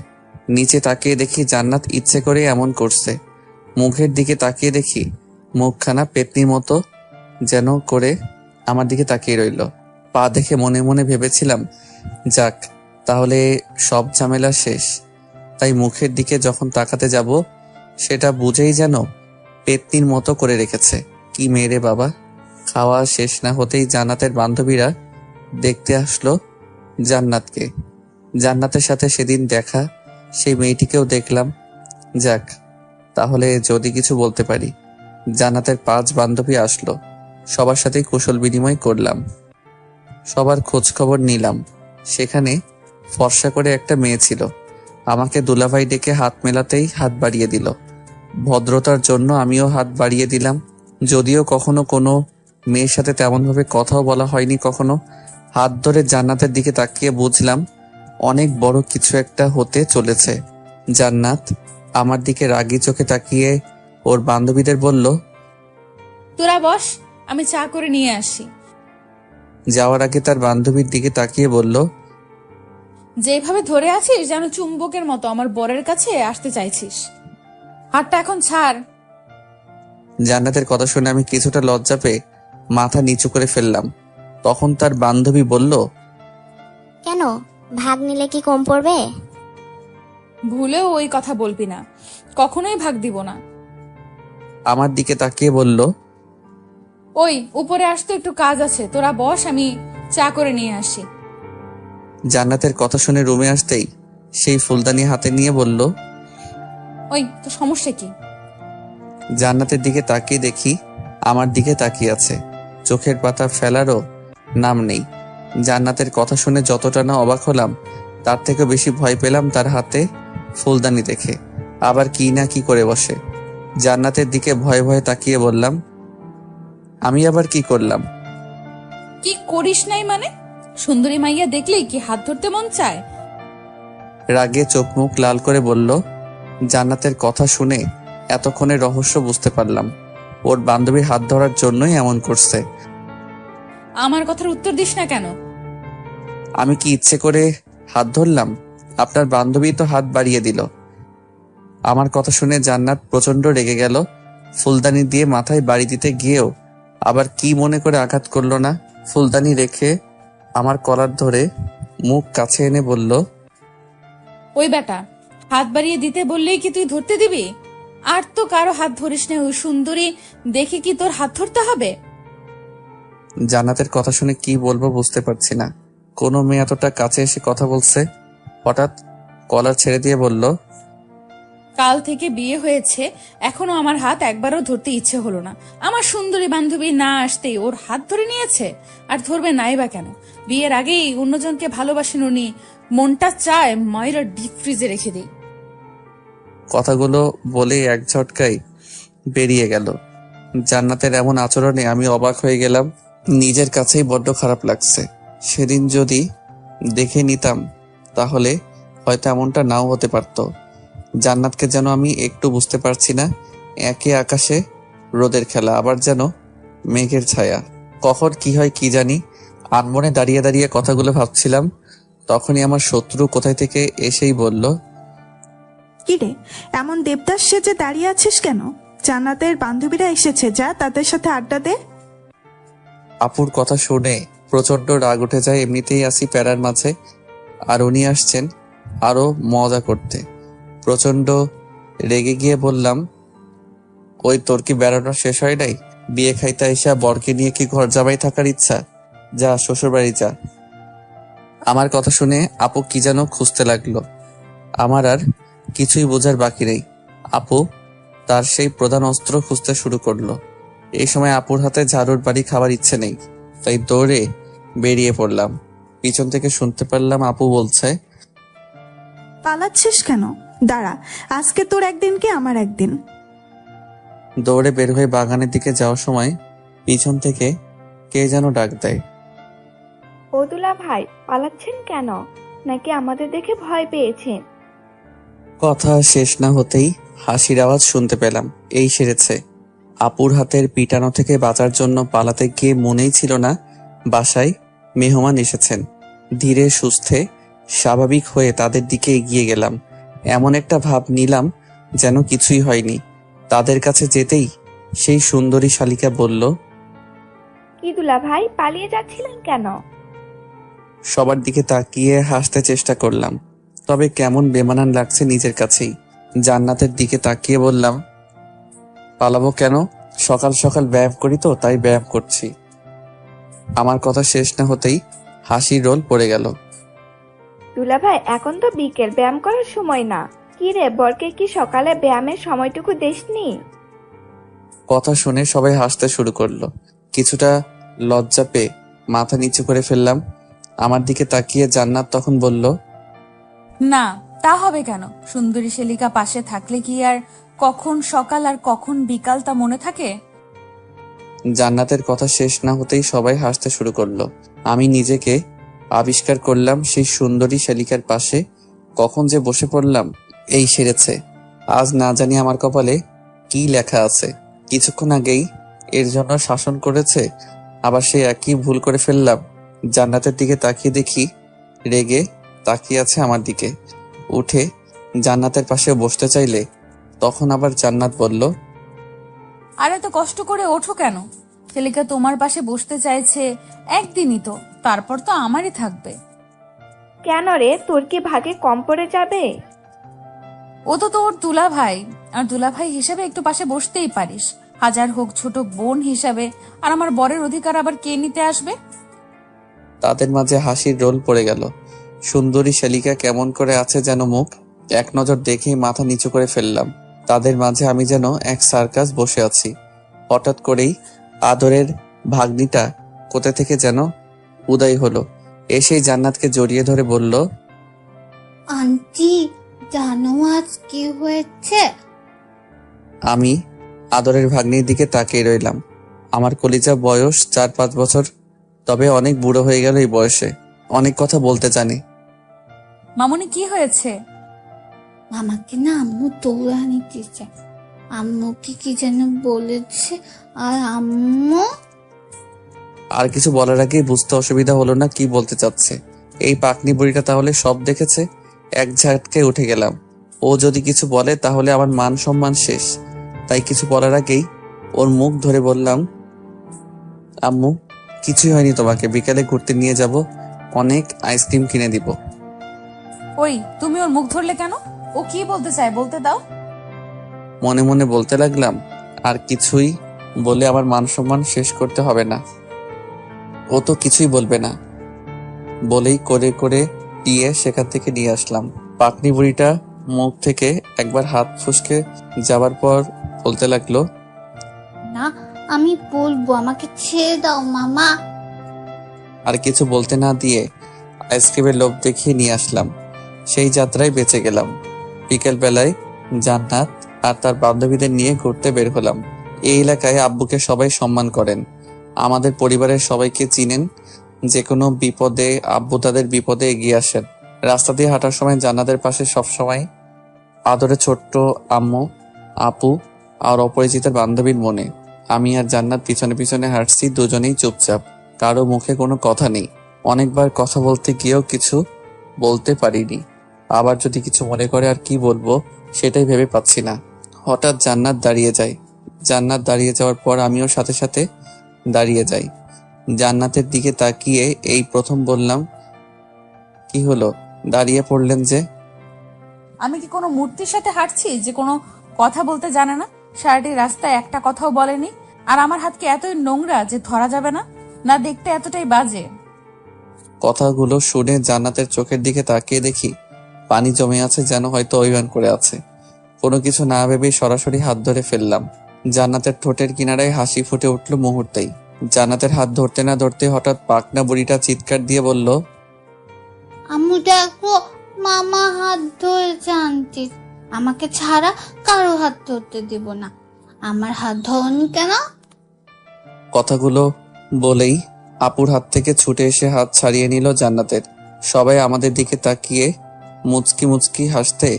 নিচে তাকিয়ে দেখি জান্নাত ইচ্ছে করে এমন করছে। মুখের দিকে তাকিয়ে দেখি মুখখানা পেতনির মতো যেন করে আমার দিকে তাকিয়ে রইল। পা দেখে মনে মনে ভেবেছিলাম, যাক তাহলে সব ঝামেলা শেষ। তাই মুখের দিকে যখন তাকাতে যাব সেটা বুঝেই যেন পেতনির মতো করে রেখেছে। কি মেরে বাবা! খাওয়া শেষ না হতেই জান্নাতের বান্ধবীরা দেখতে আসলো জান্নাতকে। জান্নাতের সাথে সেদিন দেখা সেই মেয়েটিকেও দেখলাম। যাক তাহলে যদি কিছু বলতে পারি। জান্নাতের 5 বান্ধবী আসলো। সবার সাথেই কুশল বিনিময় করলাম, সবার খোঁজ খবর নিলাম। সেখানে ফর্সা করে একটা মেয়ে ছিল। আমাকে দুলাভাই ডেকে হাত মেলাতেই হাত বাড়িয়ে দিল। ভদ্রতার জন্য আমিও হাত বাড়িয়ে দিলাম। যদিও কখনো কোনো মেয়ের সাথে তেমনভাবে কথাও বলা হয়নি কখনো। হাত ধরে জান্নাতের দিকে তাকিয়ে বুঝলাম অনেক বড় কিছু একটা হতে চলেছে। জান্নাত আমার দিকে রাগী চোখে তাকিয়ে ওর বান্ধবীদের বলল, তোরা বস, আমি চা করে নিয়ে আসি। যাওয়ার আগে তার বান্ধবীর দিকে তাকিয়ে বলল, যেভাবে ধরে আছিস যেন চুম্বকের মতো আমার বরের কাছে আসতে চাইছিস। হাতটা এখন ছাড়। জান্নাতের কথা শুনে আমি কিছুটা লজ্জা পেয়ে মাথা নিচু করে ফেললাম। তখন তার বান্ধবী বলল, কেন, ভাগ নিলে কি কম পড়বে? ভুলেও ওই কথা বলবি না, কখনোই ভাগ দিব না। আমার দিকে তাকিয়ে বলল, ওই উপরে আসতে একটু কাজ আছে, তোরা বস, আমি চা করে নিয়ে আসি। জান্নাতের কথা শুনে রুমে আসতেই সেই ফুলদানি হাতে নিয়ে বলল, ওই তো সমস্যা কি? জান্নাতের দিকে তাকিয়ে দেখি আমার দিকে তাকিয়ে আছে। চোখের পাতা ফেলারও নাম নেই। জান্নাতের কথা শুনে যতটা না অবাক হলাম তার থেকে বেশি ভয় পেলাম তার হাতে ফুলদানি দেখে। আবার কি না কি করে বসে। জান্নাতের দিকে ভয়ে ভয়ে তাকিয়ে বললাম, আমি আবার কি করলাম? কি করিস নাই মানে? সুন্দরী মাইয়া দেখলেই কি হাত ধরতে মন চায়? রাগে চোখ মুখ লাল করে বলল। জান্নাতের কথা শুনে এতক্ষণে রহস্য বুঝতে পারলাম। ওর বান্ধবীর হাত ধরার জন্যই এমন করছে। আমার কথার উত্তর দিস না কেন? আমি কি ইচ্ছে করে হাত ধরলাম? আপনার বান্ধবী তো হাত বাড়িয়ে দিল। আমার কথা শুনে জান্নাত প্রচন্ড রেগে গেল। ফুলদানি দিয়ে মাথায় বাড়ি দিতে গিয়েও আবার কি মনে করে আঘাত করলো না। ফুলদানি রেখে আমার কলার ধরে মুখ কাছে এনে বলল, ওই বেটা, হাত বাড়িয়ে দিতে বললেই কি তুই ধরতে দিবি? আর তো কারো হাত ধরিস না, ওই সুন্দরী দেখে কি তোর হাত ধরতে হবে? জান্নাতের কথা শুনে কি বলবো বুঝতে পারছি না। কোনো মেয়ে এতটা কাছে এসে কথা বলছে। হঠাৎ কলার ছেড়ে দিয়ে বলল, কাল থেকে বিয়ে হয়েছে, এখনো আমার হাত একবারও ধরতে ইচ্ছে হলো না। আমার সুন্দরী বান্ধবী না আসতেই ওর হাত ধরে নিয়েছে। আর ধরবে নাই বা কেন? বিয়ের আগেই অন্যজনকে ভালোবাসেন উনি। মনটা চায় ময়রা ডিপ ফ্রিজে রেখে দিই। কথাগুলো বলে এক ঝটকায় বেরিয়ে গেল। জান্নাতের এমন আচরণে আমি অবাক হয়ে গেলাম। নিজের কাছেই বড্ড খারাপ লাগছে। সেদিন যদি দেখে নিতাম তাহলে হয়তো এমনটা নাও হতে পারত। জান্নাতকে যেন আমি একটু বুঝতে পারছি না। একে আকাশে রোদের খেলা, আবার যেন মেঘের ছায়া। কখন কি হয় কি জানি। আনমনে দাঁড়িয়ে দাঁড়িয়ে কথাগুলো ভাবছিলাম। তখনই আমার শত্রু কোথায় থেকে এসেই বলল, কিরে, এমন দেবদাস সেজে দাঁড়িয়ে আছিস কেন? জান্নাতের বান্ধবীরা এসেছে, যা তাদের সাথে আড্ডা দে। আপুর কথা শুনে প্রচন্ড রাগ উঠে যায়। এমনিতেই আসি প্যারার মাঝে, আর উনি আসছেন আরো মজা করতে। প্রচন্ড রেগে গিয়ে বললাম, ওই তোর কি বেড়ানো শেষ হয় নাই? বিয়ে খাইতে আইসা বরকে নিয়ে কি ঘর জামাই থাকার ইচ্ছা? যা শ্বশুর বাড়ি যা। আমার কথা শুনে আপু কি যেন খুঁজতে লাগলো। আমার আর কিছুই বোঝার বাকি নেই। আপু তার সেই প্রধান অস্ত্র খুঁজতে শুরু করলো। এই সময় আপুর হাতে ঝাড়ুর বাড়ি খাবার ইচ্ছে নেই, তাই দৌড়ে বেরিয়ে পড়লাম। পিছন থেকে শুনতে পারলাম আপু বলছে, পালাচ্ছিস কেন? দাঁড়া, আজকে তোর একদিন কি আমার একদিন। দৌড়ে বের হয়ে বাগানের দিকে যাওয়ার সময় পিছন থেকে কে যেন ডাক দেয়। ও দুলা ভাই, পালাচ্ছেন কেন? নাকি আমাদের দেখে ভয় পেয়েছেন? কথা শেষ না হতেই হাসির আওয়াজ শুনতে পেলাম। এই সেরেছে। আপুর হাতের পিটানো থেকে বাঁচার জন্য পালাতে গিয়ে মনেই ছিল না বাসায় মেহমান এসেছেন। ধীরে সুস্থে স্বাভাবিক হয়ে তাদের দিকে এগিয়ে গেলাম। এমন একটা ভাব নিলাম যেন কিছুই হয়নি। তাদের কাছে যেতেই সেই সুন্দরী শালিকা বলল, কি দুলা ভাই, পালিয়ে যাচ্ছিলেন কেন? সবার দিকে তাকিয়ে হাসতে চেষ্টা করলাম, তবে কেমন বেমানান লাগছে নিজের কাছেই। জান্নাতের দিকে তাকিয়ে বললাম, পালাবো কেন? সকাল সকাল ব্যায়াম করি তো, তাই ব্যায়াম করছি। আমার কথা শেষ না হতেই হাসির রোল পড়ে গেল। দুলা ভাই, এখন তো বিকেল, ব্যায়াম করার সময় না। কি রে, বরকে কি সকালে ব্যায়ামের সময়টুকু দেসনি? কথা শুনে সবাই হাসতে শুরু করলো। কিছুটা লজ্জা পেয়ে মাথা নিচু করে ফেললাম। আমার দিকে তাকিয়ে জান্নাত তখন বলল, না, তা হবে কেন? সুন্দরী শালিকা পাশে থাকলে কি আর কখন সকাল আর কখন বিকাল তা মনে থাকে? জান্নাতের কথা শেষ না হতেই সবাই হাসতে শুরু করলো। আমি নিজেকে আবিষ্কার করলাম সেই সুন্দরী শালিকার পাশে। কখন যে বসে পড়লাম। এই সেরেছে। আজ না জানি আমার কপালে কি লেখা আছে। কিছুক্ষণ আগেই এর জন্য শাসন করেছে, আবার সে একই ভুল করে ফেললাম। জান্নাতের দিকে তাকিয়ে দেখি রেগে তাকিয়ে আছে আমার দিকে। উঠে জান্নাতের পাশে বসতে চাইলে তখন আবার জান্নাত বলল, আরে তো কষ্ট করে ওঠো কেন? শালিকা তোমার পাশে বসতে চাইছে একদিনই তো, তারপর তো আমারই থাকবে। কেন রে, তোর কি ভাগে কম পড়ে যাবে? ও তো তোর দুলা ভাই, আর দুলা ভাই হিসাবে একটু পাশে বসতেই পারিস। হাজার হোক ছোট বোন হিসাবে, আর আমার বরের অধিকার আবার কে নিতে আসবে? তাদের মাঝে হাসির রোল পড়ে গেল। সুন্দরী শালিকা কেমন করে আছে যেন মুখ। এক নজর দেখেই মাথা নিচু করে ফেললাম। তাদের মাঝে আমি যেন এক সার্কাস বসে আছি। হঠাৎ করেই আদরের ভাগ্নিটা কোথা থেকে যেন উদয় হলো। এসেই জান্নাতকে জড়িয়ে ধরে বলল, আন্টি, জানো আজ কি হয়েছে? আমি আদরের ভাগ্নির দিকে তাকিয়ে রইলাম। আমার কলিজা বয়স 4-5 বছর, তবে অনেক বুড়ো হয়ে গেল এই বয়সে। অনেক কথা বলতে জানি। মামুনি, কি হয়েছে? আমাকে না আম্মু দৌড়ানি দিয়েছে। আম্মুকে কি যেন বলেছে, আর আম্মু আর কিছু বলার আগেই বুঝতে অসুবিধা হলো না কি বলতে চাচ্ছে। এই পাকনি বুড়িটা তাহলে সব দেখেছে। এক ঝাটকে উঠে গেলাম। ও যদি কিছু বলে তাহলে আমার মান সম্মান শেষ। তাই কিছু বলার আগেই ওর মুখ ধরে বললাম, আম্মু কিছুই হয়নি, তোমাকে বিকালে ঘুরতে নিয়ে যাব, অনেক আইসক্রিম কিনে দিব। ওই, তুমি ওর মুখ ধরলে কেন? ও কি বলতে চায় বলতে দাও। মনে মনে বলতে লাগলাম, আর কিছুই বলে আমার মান সম্মান শেষ করতে হবে না। ও তো কিছুই বলবে না বলেই করে করে দিয়ে সেখান থেকে নিয়ে আসলাম। পাকনি বুড়িটা মুখ থেকে একবার হাত ফুসকে যাবার পর বলতে লাগলো, না, আমি বলবো, আমাকে ছেড়ে দাও মামা। আর কিছু বলতে না দিয়ে আইসক্রিমের লোভ দেখিয়ে নিয়ে আসলাম। সেই যাত্রায় বেঁচে গেলাম। বিকেল বেলায় জান্নাত আর তার বান্ধবীদের নিয়ে ঘুরতে বের হলাম। এই এলাকায় আব্বুকে সবাই সম্মান করেন। আমাদের পরিবারের সবাইকে চিনেন। যে কোনো বিপদে আব্বু তাদের বিপদে এগিয়ে আসেন। রাস্তা দিয়ে হাঁটার সময় জান্নাতের পাশে সবসময় আদরে ছোট্ট আম্মু, আপু আর অপরিচিতের বান্ধবীর মনে। আমি আর জান্নাত পিছনে পিছনে হাঁটছি, দুজনেই চুপচাপ। কারো মুখে কোনো কথা নেই। অনেকবার কথা বলতে গিয়েও কিছু বলতে পারিনি। আবার যদি কিছু মনে করে আর কি বলবো সেটাই ভেবে পাচ্ছি না। হঠাৎ জান্নাত দাঁড়িয়ে যায়। জান্নাত দাঁড়িয়ে যাওয়ার পর আমিও সাথে সাথে দাঁড়িয়ে যাই। জান্নাতের দিকে তাকিয়ে এই প্রথম বললাম, কি হলো, দাঁড়িয়ে পড়লেন যে? আমি কি কোনো মূর্তির সাথে হাঁটছি যে কোনো কথা বলতে জানে না? সারাটি রাস্তায় একটা কথাও বলেনি। আর আমার হাত কি এতই নোংরা যে ধরা যাবে না? না দেখতে এতটাই বাজে? কথাগুলো শুনে জান্নাতের চোখের দিকে তাকিয়ে দেখি পানি জমে আছে, যেন হয়তো অভিমান করে আছে। কোনো কিছু না ভেবেই সরাসরি হাত ধরে ফেললাম। জান্নাতের ঠোঁটের কিনারায় হাসি ফুটে উঠল মুহূর্তেই। জান্নাতের হাত ধরতে না ধরতে হঠাৎ পাকনা বুড়িটা চিৎকার দিয়ে বলল, আম্মু দেখো, মামা হাত ধরেছে আন্টি। আমাকে ছাড়া কারো হাত ধরতে দিব না। আমার হাত ধরনি কেন? কথাগুলো বলেই আপুর হাত থেকে ছুটে এসে হাত ছাড়িয়ে নিল জান্নাতের। সবাই আমাদের দিকে তাকিয়ে মুচকি মুচকি হাসতে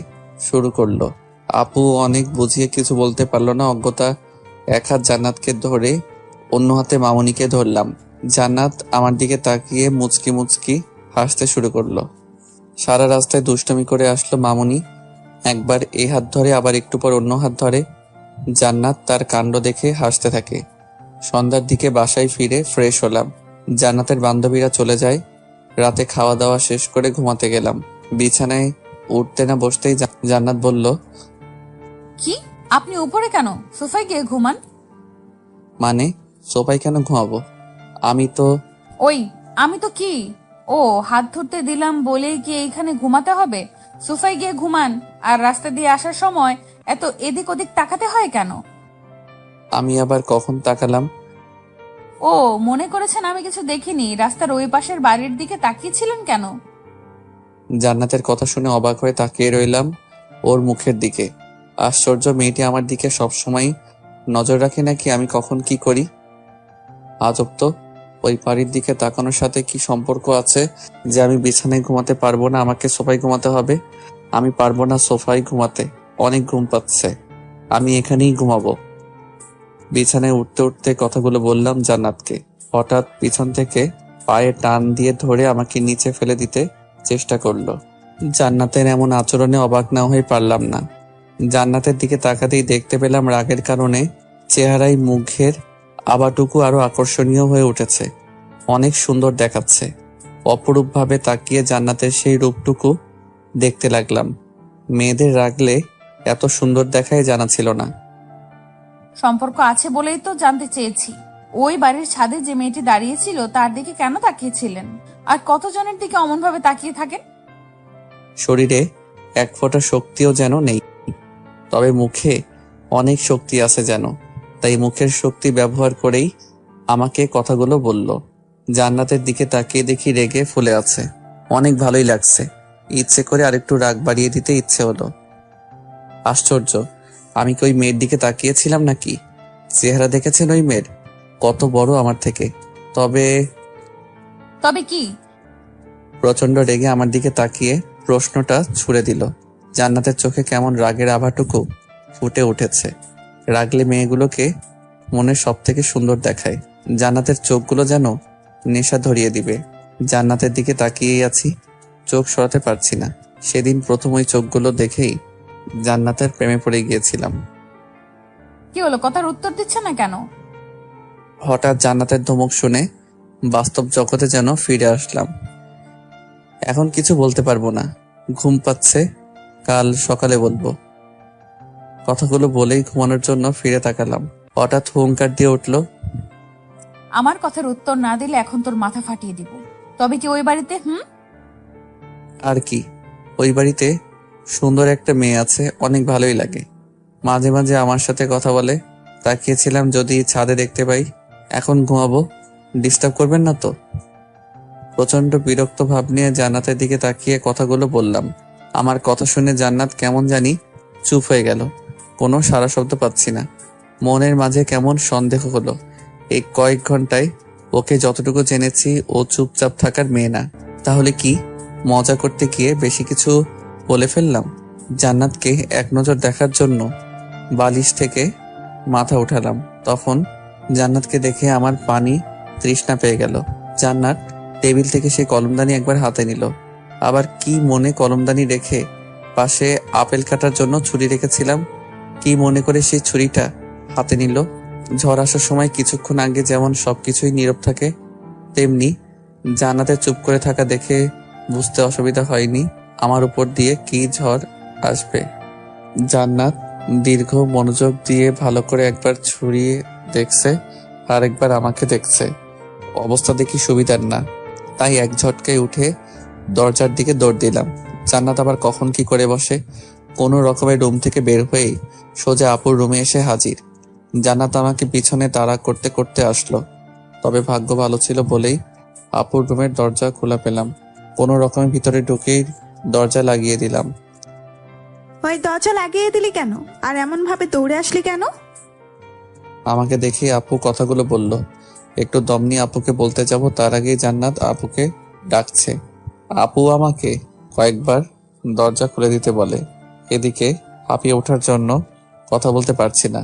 শুরু করলো। আপু অনেক বুঝিয়ে কিছু বলতে পারলো না। অজ্ঞতা এক হাত জান্নাতকে ধরে অন্য হাতে মামুনিকে ধরলাম। জান্নাত আমার দিকে তাকিয়ে মুচকি মুচকি হাসতে শুরু করলো। সারা রাস্তায় দুষ্টুমি করে আসলো মামুনি। একবার এই হাত ধরে, আবার একটু পর অন্য হাত ধরে। জান্নাত তার কাণ্ড দেখে হাসতে থাকে। সন্ধ্যার দিকে বাসায় ফিরে ফ্রেশ হলাম। জান্নাতের বান্ধবীরা চলে যায়। রাতে খাওয়া দাওয়া শেষ করে ঘুমাতে গেলাম। বিছানায় উঠতে না বসতেই জান্নাত বলল, কি আপনি উপরে কেন? সোফায় গিয়ে ঘুমান। মানে সোফায় কেন ঘুমাবো? আমি তো কি? ও, হাত ধরতে দিলাম বলেই কি এইখানে ঘুমাতে হবে? সোফায় গিয়ে ঘুমান। আর রাস্তা দিয়ে আসার সময় এত এদিক ওদিক তাকাতে হয় কেন? আমি আবার কখন তাকালাম? ও, মনে করেছেন আমি কিছু দেখিনি? রাস্তার ওই পাশের বাড়ির দিকে তাকিয়েছিলেন কেন? জান্নাতের কথা শুনে অবাক হয়ে তাকিয়ে রইলাম ওর মুখের দিকে। আশ্চর্য, মেয়েটি আমার দিকে সবসময় নজর রাখে নাকি আমি কখন কি করি? আজব তো, ওই বাড়ির দিকে তাকানোর সাথে কি সম্পর্ক আছে যে আমি বিছানায় ঘুমাতে পারবো না, আমাকে সোফায় ঘুমাতে হবে? আমি পারবো না সোফায় ঘুমাতে, অনেক ঘুম পাচ্ছে, আমি এখানেই ঘুমাবো। বিছানায় উঠতে উঠতে কথাগুলো বললাম জান্নাতকে। হঠাৎ পিছন থেকে পায়ে টান দিয়ে ধরে আমাকে নিচে ফেলে দিতে চেষ্টা করলো। জান্নাতের এমন আচরণে অবাক না হয়ে পারলাম না। জান্নাতের দিকে তাকাতেই দেখতে পেলাম রাগের কারণে চেহারায় মুখের আবাটুকু আরো আকর্ষণীয় হয়ে উঠেছে। অনেক সুন্দর দেখাচ্ছে। অপরূপভাবে তাকিয়ে জান্নাতের সেই রূপটুকু দেখতে লাগলাম। মেয়েদের রাগলে এত সুন্দর দেখায় জানা ছিল না। সম্পর্ক আছে বলেই তো জানতে চেয়েছি। ওই বাড়ির ছাদে যে মেয়েটি দাঁড়িয়েছিল তার দিকে কেন তাকিয়েছিলেন? আর কতজনের দিকে অমন ভাবে তাকিয়ে থাকেন? শরীরে এক ফোঁটা শক্তিও যেন নেই, তবে মুখে অনেক শক্তি আছে যেন। তাই মুখের শক্তি ব্যবহার করেই আমাকে কথাগুলো বলল। জান্নাতের দিকে তাকিয়ে দেখি রেগে ফুলে আছে। অনেক ভালোই লাগছে। ইচ্ছে করে আরেকটু রাগ বাড়িয়ে দিতে ইচ্ছে হলো। আশ্চর্য, আমি কি ওই মেয়ের দিকে তাকিয়েছিলাম নাকি? চেহারা দেখেছেন ওই মেয়ের? কত বড় আমার থেকে। তবে কি? প্রচন্ড রেগে আমার দিকে তাকিয়ে প্রশ্নটা ছুড়ে দিল। জান্নাতের চোখে কেমন রাগের আভাটুকু ফুটে উঠেছে। রাগলে মেয়েগুলোকে মনে সব থেকে সুন্দর দেখায়। জান্নাতের চোখগুলো যেন নেশা ধরিয়ে দিবে। জান্নাতের দিকে তাকিয়েই আছি, চোখ সরাতে পারছি না। সেদিন প্রথম ওই চোখগুলো দেখেই জান্নাতের প্রেমে পড়ে গিয়েছিলাম। কি হলো, কথার উত্তর দিচ্ছে না কেন? হঠাৎ জান্নাতের ধমক শুনে বাস্তব জগতে যেন ফিরে আসলাম। এখন কিছু বলতে পারবো না, ঘুম পাচ্ছে, কাল সকালে বলবো। কথাগুলো বলেই ঘুমানোর জন্য ফিরে তাকালাম। হঠাৎ হুঙ্কার দিয়ে উঠলো, আমার কথার উত্তর না দিলে এখন তোর মাথা ফাটিয়ে দিব। তবে কি ওই বাড়িতে? আর কি, ওই বাড়িতে সুন্দর একটা মেয়ে আছে, অনেক ভালোই লাগে। মাঝে মাঝে আমার সাথে কথা বলে। তাকিয়েছিলাম যদি ছাদে দেখতে পাই। এখন ঘুমাবো, ডিস্টার্ব করবেন না তো? প্রচন্ড বিরক্ত ভাব নিয়ে জান্নাতের দিকে তাকিয়ে কথাগুলো বললাম। আমার কথা শুনে জান্নাত কেমন জানি চুপ হয়ে গেল। কোনো সারা শব্দ পাচ্ছি না। মনের মাঝে কেমন সন্দেহ হলো। এই কয়েক ঘন্টায় ওকে যতটুকু জেনেছি ও চুপচাপ থাকার মেয়ে না। তাহলে কি মজা করতে গিয়ে বেশি কিছু বলে ফেললাম? জান্নাতকে এক নজর দেখার জন্য বালিশ থেকে মাথা উঠালাম। তখন জান্নাতকে দেখে আমার পানি তৃষ্ণা পেয়ে গেল। জান্নাত টেবিল থেকে সেই কলমদানি একবার হাতে নিল। আবার কি মনে কলমদানি রেখে পাশে আপেল কাটার জন্য ছুরি রেখেছিলাম, কি মনে করে সেই ছুরিটা হাতে নিল। ঝড় আসার সময় কিছুক্ষণ আগে যেমন সবকিছুই নীরব থাকে, তেমনি জান্নাতের চুপ করে থাকা দেখে বুঝতে অসুবিধা হয়নি আমার উপর দিয়ে কি ঝড় আসবে। জান্নাত দীর্ঘ মনোযোগ দিয়ে ভালো করে একবার ছুরিয়ে দেখছে, আর একবার আমাকে দেখছে। অবস্থা দেখি সুবিধার না, তাই এক ঝটকায় উঠে দরজার দিকে দৌড় দিলাম। জান্নাত আবার কখন কি করে বসে। কোনো রকমের রুম থেকে বের হয়ে সোজা আপুর রুমে এসে হাজির। জান্নাত আমাকে পিছনে তাড়া করতে করতে আসলো। তবে ভাগ্য ভালো ছিল বলেই আপুর রুমের দরজা খোলা পেলাম। কোনো রকমের ভিতরে ঢুকেই দরজা লাগিয়ে দিলাম। ওই দরজা লাগিয়ে দিলি কেন? আর এমন ভাবে দৌড়ে আসলি কেন? আমাকে দেখে আপু কথাগুলো বলল। একটু দম নিয়ে আপুকে বলতে যাব, তার আগেই জান্নাত আপুকে ডাকছে। আপু আমাকে কয়েকবার দরজা খুলে দিতে বলে। এদিকে হাঁপিয়ে ওঠার জন্য কথা বলতে পারছি না।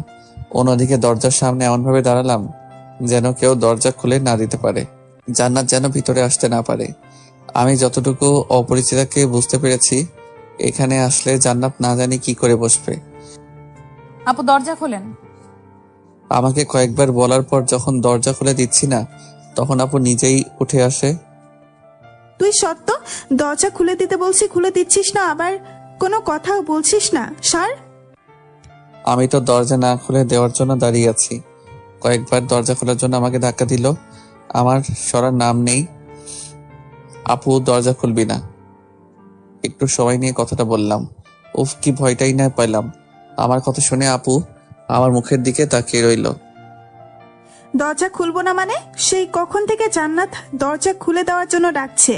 অন্যদিকে দরজার সামনে এমনভাবে দাঁড়ালাম যেন কেউ দরজা খুলে না দিতে পারে, জান্নাত যেন ভিতরে আসতে না পারে। আমি যতটুকু অপরিচিতাকে বুঝতে পেরেছি, এখানে আসলে জান্নাত না জানি কি করে বসবে। আপু দরজা খোলেন। আমাকে কয়েকবার বলার পর যখন দরজা খুলে দিচ্ছি না, তখন আপু নিজেই উঠে আসে। তুই সত্য দরজা খুলে দিতে বলছি, খুলে দিচ্ছিস না, আবার কোনো কথাও বলছিস না। স্যার, আমি তো দরজা না খুলে দেওয়ার জন্য দাঁড়িয়ে আছি। কয়েকবার দরজা খোলার জন্য আমাকে ধাক্কা দিল, আমার সরার নাম নেই। আপু দরজা খুলবি না? একটু সময় নিয়ে কথাটা বললাম। উফ, কি ভয়টাই না পেলাম। আমার কথা শুনে আপু আমার মুখের দিকে তাকিয়ে রইল। দরজা খুলবো না মানে? সেই কখন থেকে জান্নাত দরজা খুলে দেওয়ার জন্য ডাকছে।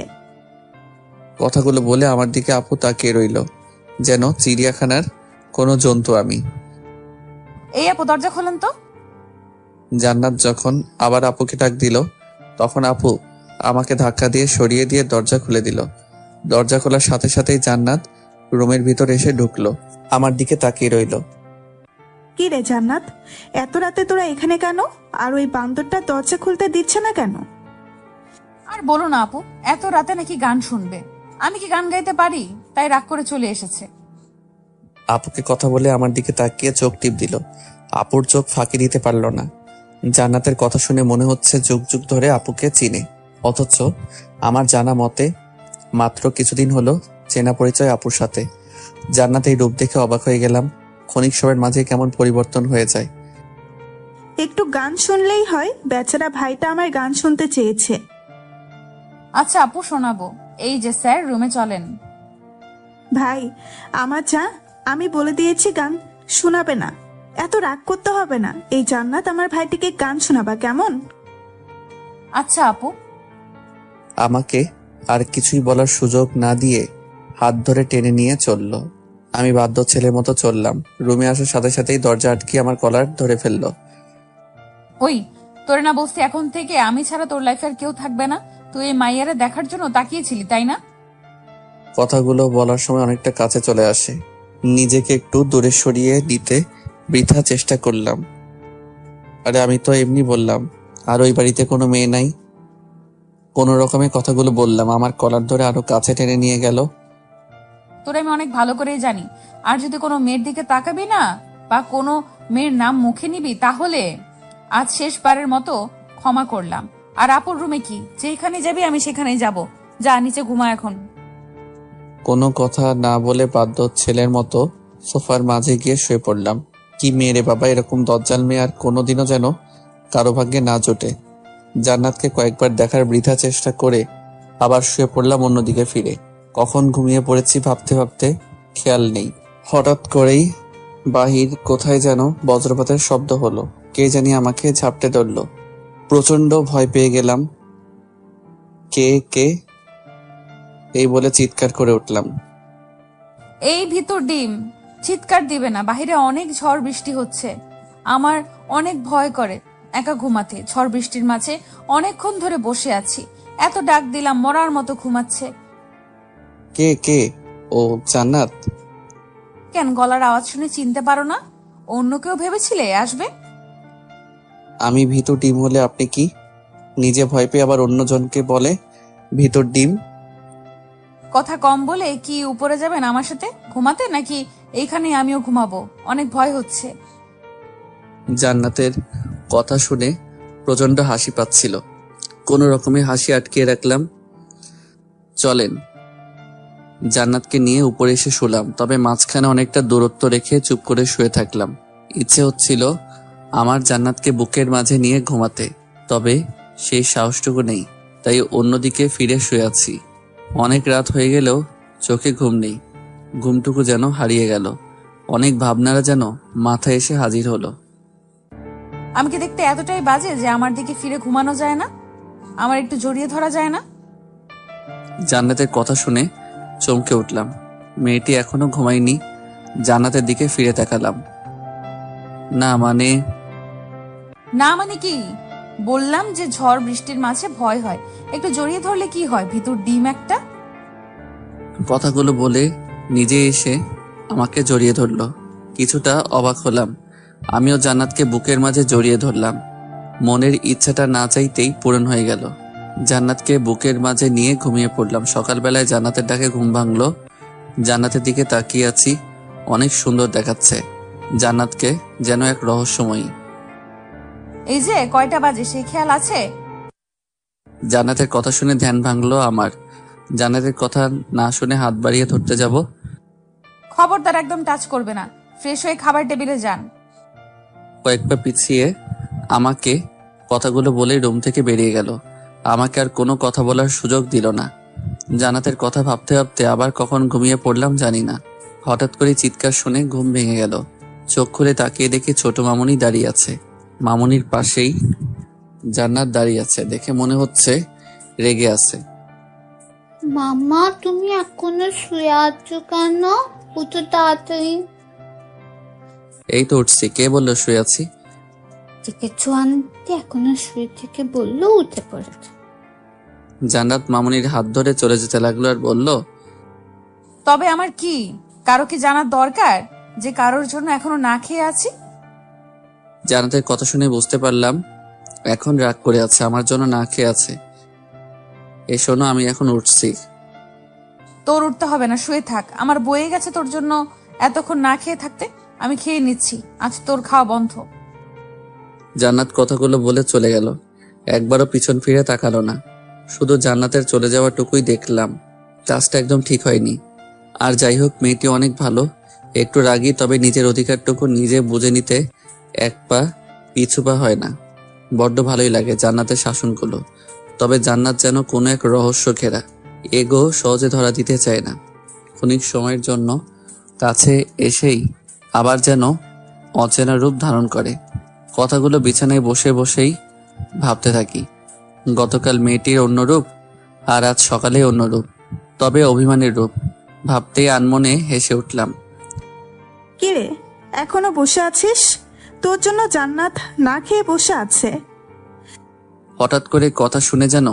কথাগুলো বলে আমার দিকে আপু তাকিয়ে রইল, যেন চিড়িয়াখানার কোনো জন্তু আমি। এই আপু দরজা খোলেন তো। জান্নাত যখন আবার আপুকে ডাক দিল, তখন আপু আমাকে ধাক্কা দিয়ে সরিয়ে দিয়ে দরজা খুলে দিল। দরজা খোলার সাথে সাথেই জান্নাত রুমের ভিতর এসে ঢুকলো, আমার দিকে তাকিয়ে রইল। কি রে জান্নাত, এত রাতে তোরা এখানে কেন? আর ওই বান্দরটা দরজা খুলতে দিচ্ছে না কেন? আর বলো না আপু, এত রাতে নাকি গান শুনবে। আমি কি গান গাইতে পারি? তাই রাগ করে চলে এসেছে। আপুকে কথা বলে আমার দিকে তাকিয়ে চোখ টিপ দিল। আপুর চোখ ফাঁকি দিতে পারল না। জান্নাতের কথা শুনে মনে হচ্ছে যুগ যুগ ধরে আপুকে চিনে, অথচ আমার জানা মতে মাত্র কিছুদিন হলো চেনা পরিচয় আপুর সাথে। জান্নাত এই রূপ দেখে অবাক হয়ে গেলাম। ক্ষণিক সময়ের মাঝে কেমন পরিবর্তন হয়ে যায়। একটু গান শুনলেই হয়, বেচারা ভাইটা আমার গান শুনতে চেয়েছে। আচ্ছা আপু শোনাবো। এই যে স্যার, রুমে চলেন। ভাই আমার যা, আমি বলে দিয়েছি গান শোনাবে না। এত রাগ করতে হবে না। এই জান্নাত আমার ভাইটিকে গান শোনাবা কেমন? আচ্ছা আপু। আমাকে আর কিছুই বলার সুযোগ না দিয়ে হাত ধরে টেনে নিয়ে চলল। আমি বাধ্য ছেলের মতো চললাম। রুমে আসার সাথে সাথেই দরজা আটকে আমার কলার ধরে ফেললো। ওই, তোরে না বলছি এখন থেকে আমি ছাড়া তোর লাইফে আর কেউ থাকবে না? তুই এই মাইয়ারে দেখার জন্য তাকিয়েছিলি, তাই না? কথাগুলো বলার সময় অনেকটা কাছে চলে আসে। নিজেকে একটু দূরে সরিয়ে দিতে বৃথা চেষ্টা করলাম। আরে আমি তো এমনি বললাম, আর ওই বাড়িতে কোনো মেয়ে নাই। কোনো রকমে কথাগুলো বললাম। আমার কলার ধরে আরো কাছে টেনে নিয়ে গেল। তোর আমি অনেক ভালো করেই জানি, আর যদি কোনো মেয়ের দিকে তাকাবি না বা কোনো মেয়ের নাম মুখে নিবি, তাহলে আজ শেষবারের মতো ক্ষমা করলাম। আর আপুর রুমে কি, যেখানে যাবি আমি সেখানেই যাব। যা নিচে ঘুমা এখন। কোনো কথা না বলে বাধ্য ছেলের মতো সোফার মাঝে গিয়ে শুয়ে পড়লাম। কি মেয়ে রে বাবা, এরকম দজ্জাল মেয়ে আর কোনোদিনও যেন কারো ভাগ্যে না জোটে। জান্নাতকে কয়েকবার দেখার বৃথা চেষ্টা করে আবার শুয়ে পড়লাম অন্যদিকে ফিরে। কখন ঘুমিয়ে পড়েছি ভাবতে ভাবতে খেয়াল নেই। হঠাৎ করেই বাহির কোথায় যেন বজ্রপাতের শব্দ হলো। কে জানি আমাকে ঝাপটে ধরল। প্রচন্ড ভয় পেয়ে গেলাম। কে কে এই বলে চিৎকার করে উঠলাম। এই ভিতর ডিম, চিৎকার দিবে না, বাহিরে অনেক ঝড় বৃষ্টি হচ্ছে। আমার অনেক ভয় করে একা ঘুমাতে। ঝড় বৃষ্টির মাঝে অনেকক্ষণ ধরে বসে আছি, এত ডাক দিলাম মরার মতো ঘুমাচ্ছে। কে কে? ও জান্নাত। কেন, গলার আওয়াজ শুনে চিনতে পারো না? অন্য কেউ ভেবেছিলে আসবে? আমি ভিতর ডিম হলে আপনি কি? নিজে ভয় পেয়ে আবার অন্যজনকে বলে ভিতর ডিম। কথা কম বলে কি উপরে যাবেন আমার সাথে ঘুমাতে, নাকি এইখানে আমিও ঘুমাবো? অনেক ভয় হচ্ছে। জান্নাতের কথা শুনে প্রচন্ড হাসি পাচ্ছিল। কোনো রকমে হাসি আটকিয়ে রাখলাম। চলেন। জান্নাতকে নিয়ে উপরে এসে শুলাম, তবে মাঝখানে অনেকটা দূরত্ব রেখে চুপ করে শুয়ে থাকলাম। ইচ্ছে হচ্ছিল আমার জান্নাতকে বুকের মাঝে নিয়ে ঘুমাতে, তবে সেই সাহসটুকু নেই। তাই অন্যদিকে ফিরে শুয়ে আছি। অনেক রাত হয়ে গেলেও চোখে ঘুম নেই। ঘুমটুকু যেন হারিয়ে গেল। অনেক ভাবনারা যেন মাথায় এসে হাজির হলো। আমি কি দেখতে এতটাই বাজে যে আমার দিকে ফিরে ঘুমানো যায় না? আমার একটু জড়িয়ে ধরা যায় না? জান্নাতের কথা শুনে চমকে উঠলাম। মেয়েটি এখনো ঘুমায়নি। জান্নাতের দিকে ফিরে তাকালাম। না মানে কি? বললাম যে ঝড় বৃষ্টির মাঝে ভয় হয়, একটু জড়িয়ে ধরলে কি হয়? ভিতর ডিম একটা। কথাগুলো বলে নিজে এসে আমাকে জড়িয়ে ধরলো। কিছুটা অবাক হলাম। আমিও জান্নাতকে বুকের মাঝে জড়িয়ে ধরলাম। মনের ইচ্ছাটা না চাইতেই পূরণ হয়ে গেল। জান্নাতকে বুকের মাঝে নিয়ে ঘুমিয়ে পড়লাম। সকালবেলায় জান্নাতের ডাকে ঘুম ভাঙলো। জান্নাতের দিকে তাকিয়ে আছি, অনেক সুন্দর দেখাচ্ছে জান্নাতকে, যেন এক রহস্যময়ী। এই যে কয়টা বাজে সেই খেয়াল আছে? জান্নাতের কথা শুনে ধ্যান ভাঙলো আমার। জান্নাতের কথা না শুনে হাত বাড়িয়ে ধরতে যাব। খবরদার, একদম টাচ করবে না। ফ্রেশ হয়ে খাবার টেবিলে যান। কয়েক পা পিছিয়ে আমাকে কথাগুলো বলে রুম থেকে বেরিয়ে গেল। আমাকে আর কোনো কথা বলার সুযোগ দিল না। জান্নাতের কথা ভাবতে ভাবতে আবার কখন ঘুমিয়ে পড়লাম জানি না। হঠাৎ করে চিৎকার শুনে ঘুম ভেঙে গেল। চোখ খুলে তাকিয়ে দেখি ছোট মামুনি দাঁড়িয়ে আছে। মামুনির পাশেই জান্নাত দাঁড়িয়ে আছে। দেখে মনে হচ্ছে রেগে আছে। মামা, তুমি এখনো শুয়ে আছো কেন? উঠো তাড়াতাড়ি। এই তো উঠছি। কে বললো শুয়ে আছি? দেখেছো আনতে, এখনো শুয়ে থেকে বললো উঠে পড়েছে। জান্নাত মামুনির হাত ধরে চলে যেতে লাগলো আর বলল, তবে আমার কি কারো কি জানার দরকার যে কারোর জন্য এখনো না খেয়ে আছি? জান্নাতের কথা শুনে বুঝতে পারলাম এখন রাগ করে আছে, আমার জন্য না খেয়ে আছে। এই শোনো, আমি এখন উঠছি। তোর উঠতে হবে না, শুয়ে থাক। আমার বয়ে গেছে তোর জন্য এতক্ষণ না খেয়ে থাকতে। আমি খেয়ে নিচ্ছি, আজ তোর খাওয়া বন্ধ। জান্নাত কথাগুলো বলে চলে গেল। একবারও পিছন ফিরে তাকালো না। শুধু জান্নাতের চলে যাওয়াটুকুই দেখলাম। কাজটা একদম ঠিক হয়নি। আর যাই হোক, মেয়েটি অনেক ভালো, একটু রাগী, তবে নিজের অধিকারটুকু নিজে বুঝে নিতে এক পা পিছু পা হয় না। বড্ড ভালোই লাগে জান্নাতের শাসনগুলো। তবে জান্নাত যেন কোনো এক রহস্য ঘেরা, এগো সহজে ধরা দিতে চায় না। ক্ষণিক সময়ের জন্য কাছে এসেই আবার যেন অচেনা রূপ ধারণ করে। কথাগুলো বিছানায় বসে বসেই ভাবতে থাকি। গতকাল মেয়েটির অন্য রূপ, আর আজ সকালে অন্য রূপ, তবে অভিমানের রূপ। ভাবতেই আনমনে হেসে উঠলাম। কিরে, এখনো বসে আছিস? তোর জন্য জান্নাত না খেয়ে বসে আছে। হঠাৎ করে কথা শুনে যেন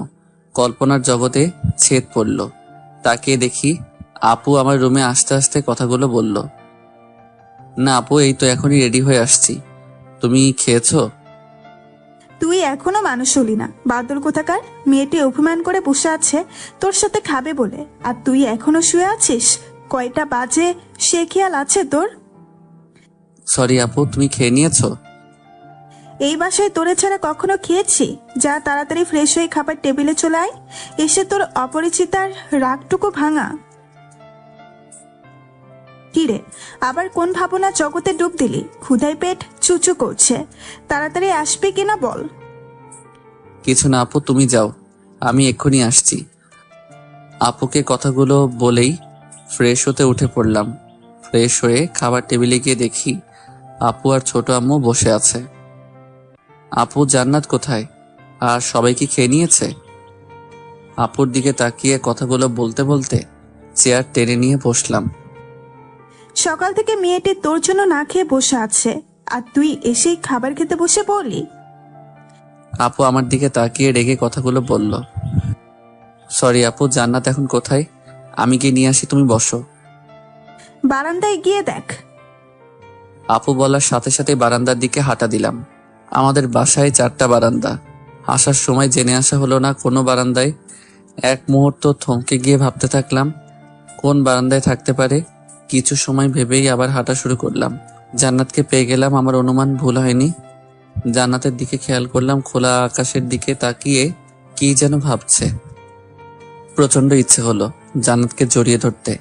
কল্পনার জগতে ছেদ পড়ল। তাকে দেখি আপু আমার রুমে আসতে আসতে কথাগুলো বলল। না আপু, এই তো এখনই রেডি হয়ে আসছি। তুমি খেয়েছো? তুই এখনো মানুষ হলি না, বাদল কোথাকার। মেয়েটি অভিমান করে বসে আছে তোর সাথে খাবে বলে, আর তুই এখনো শুয়ে আছিস। কয়টা বাজে সে খেয়াল আছে তোর? সরি আপু, তুমি খেয়ে নিয়েছো? এই বাসায় তোরে ছাড়া কখনো খেয়েছি? যা তাড়াতাড়ি ফ্রেশ হয়ে খাবার টেবিলে চলে আয়। এসে তোর অপরিচিতার রাগটুকু ভাঙা। কিরে, আবার কোন ভাবনা জগতে ডুব দিলি? ক্ষুধায় পেট চুচু করছে, তাড়াতাড়ি আসবি কিনা বল। কিছু না আপু, তুমি যাও, আমি এক্ষুনি আসছি। আপুকে কথাগুলো বলেই ফ্রেশ হতে উঠে পড়লাম। ফ্রেশ হয়ে খাবার টেবিলে গিয়ে দেখি আপু আর ছোট আম্মু বসে আছে। আপু, জান্নাত কোথায়? আর সবাই কি খেয়ে নিয়েছে? আপুর দিকে তাকিয়ে কথাগুলো বলতে বলতে চেয়ার টেনে নিয়ে বসলাম। সকাল থেকে মেয়েটি তোর জন্য না খেয়ে বসে আছে, আর তুই এসেই খাবার খেতে বসে পড়লি। আপু আমার দিকে তাকিয়ে রেগে কথাগুলো বলল। সরি আপু, জান্নাত এখন কোথায়? আমি গিয়ে নিয়ে আসি, তুমি বসো। বারান্দায় গিয়ে দেখ। আপু বলার সাথে সাথে বারান্দার দিকে হাঁটা দিলাম। আমাদের বাসায় 4টা বারান্দা। আসার সময় জেনে আসা হলো না কোনো বারান্দায়। এক মুহূর্ত থমকে গিয়ে ভাবতে থাকলাম কোন বারান্দায় থাকতে পারে। কিছু সময় ভেবেই আবার হাঁটা শুরু করলাম। জান্নাতকে পেয়ে গেলাম, আমার অনুমান ভুল হয়নি। জান্নাতের দিকে খেয়াল করলাম, খোলা আকাশের দিকে তাকিয়ে কি যেন ভাবছে। প্রচন্ড ইচ্ছে হলো জান্নাতকে জড়িয়ে ধরতে,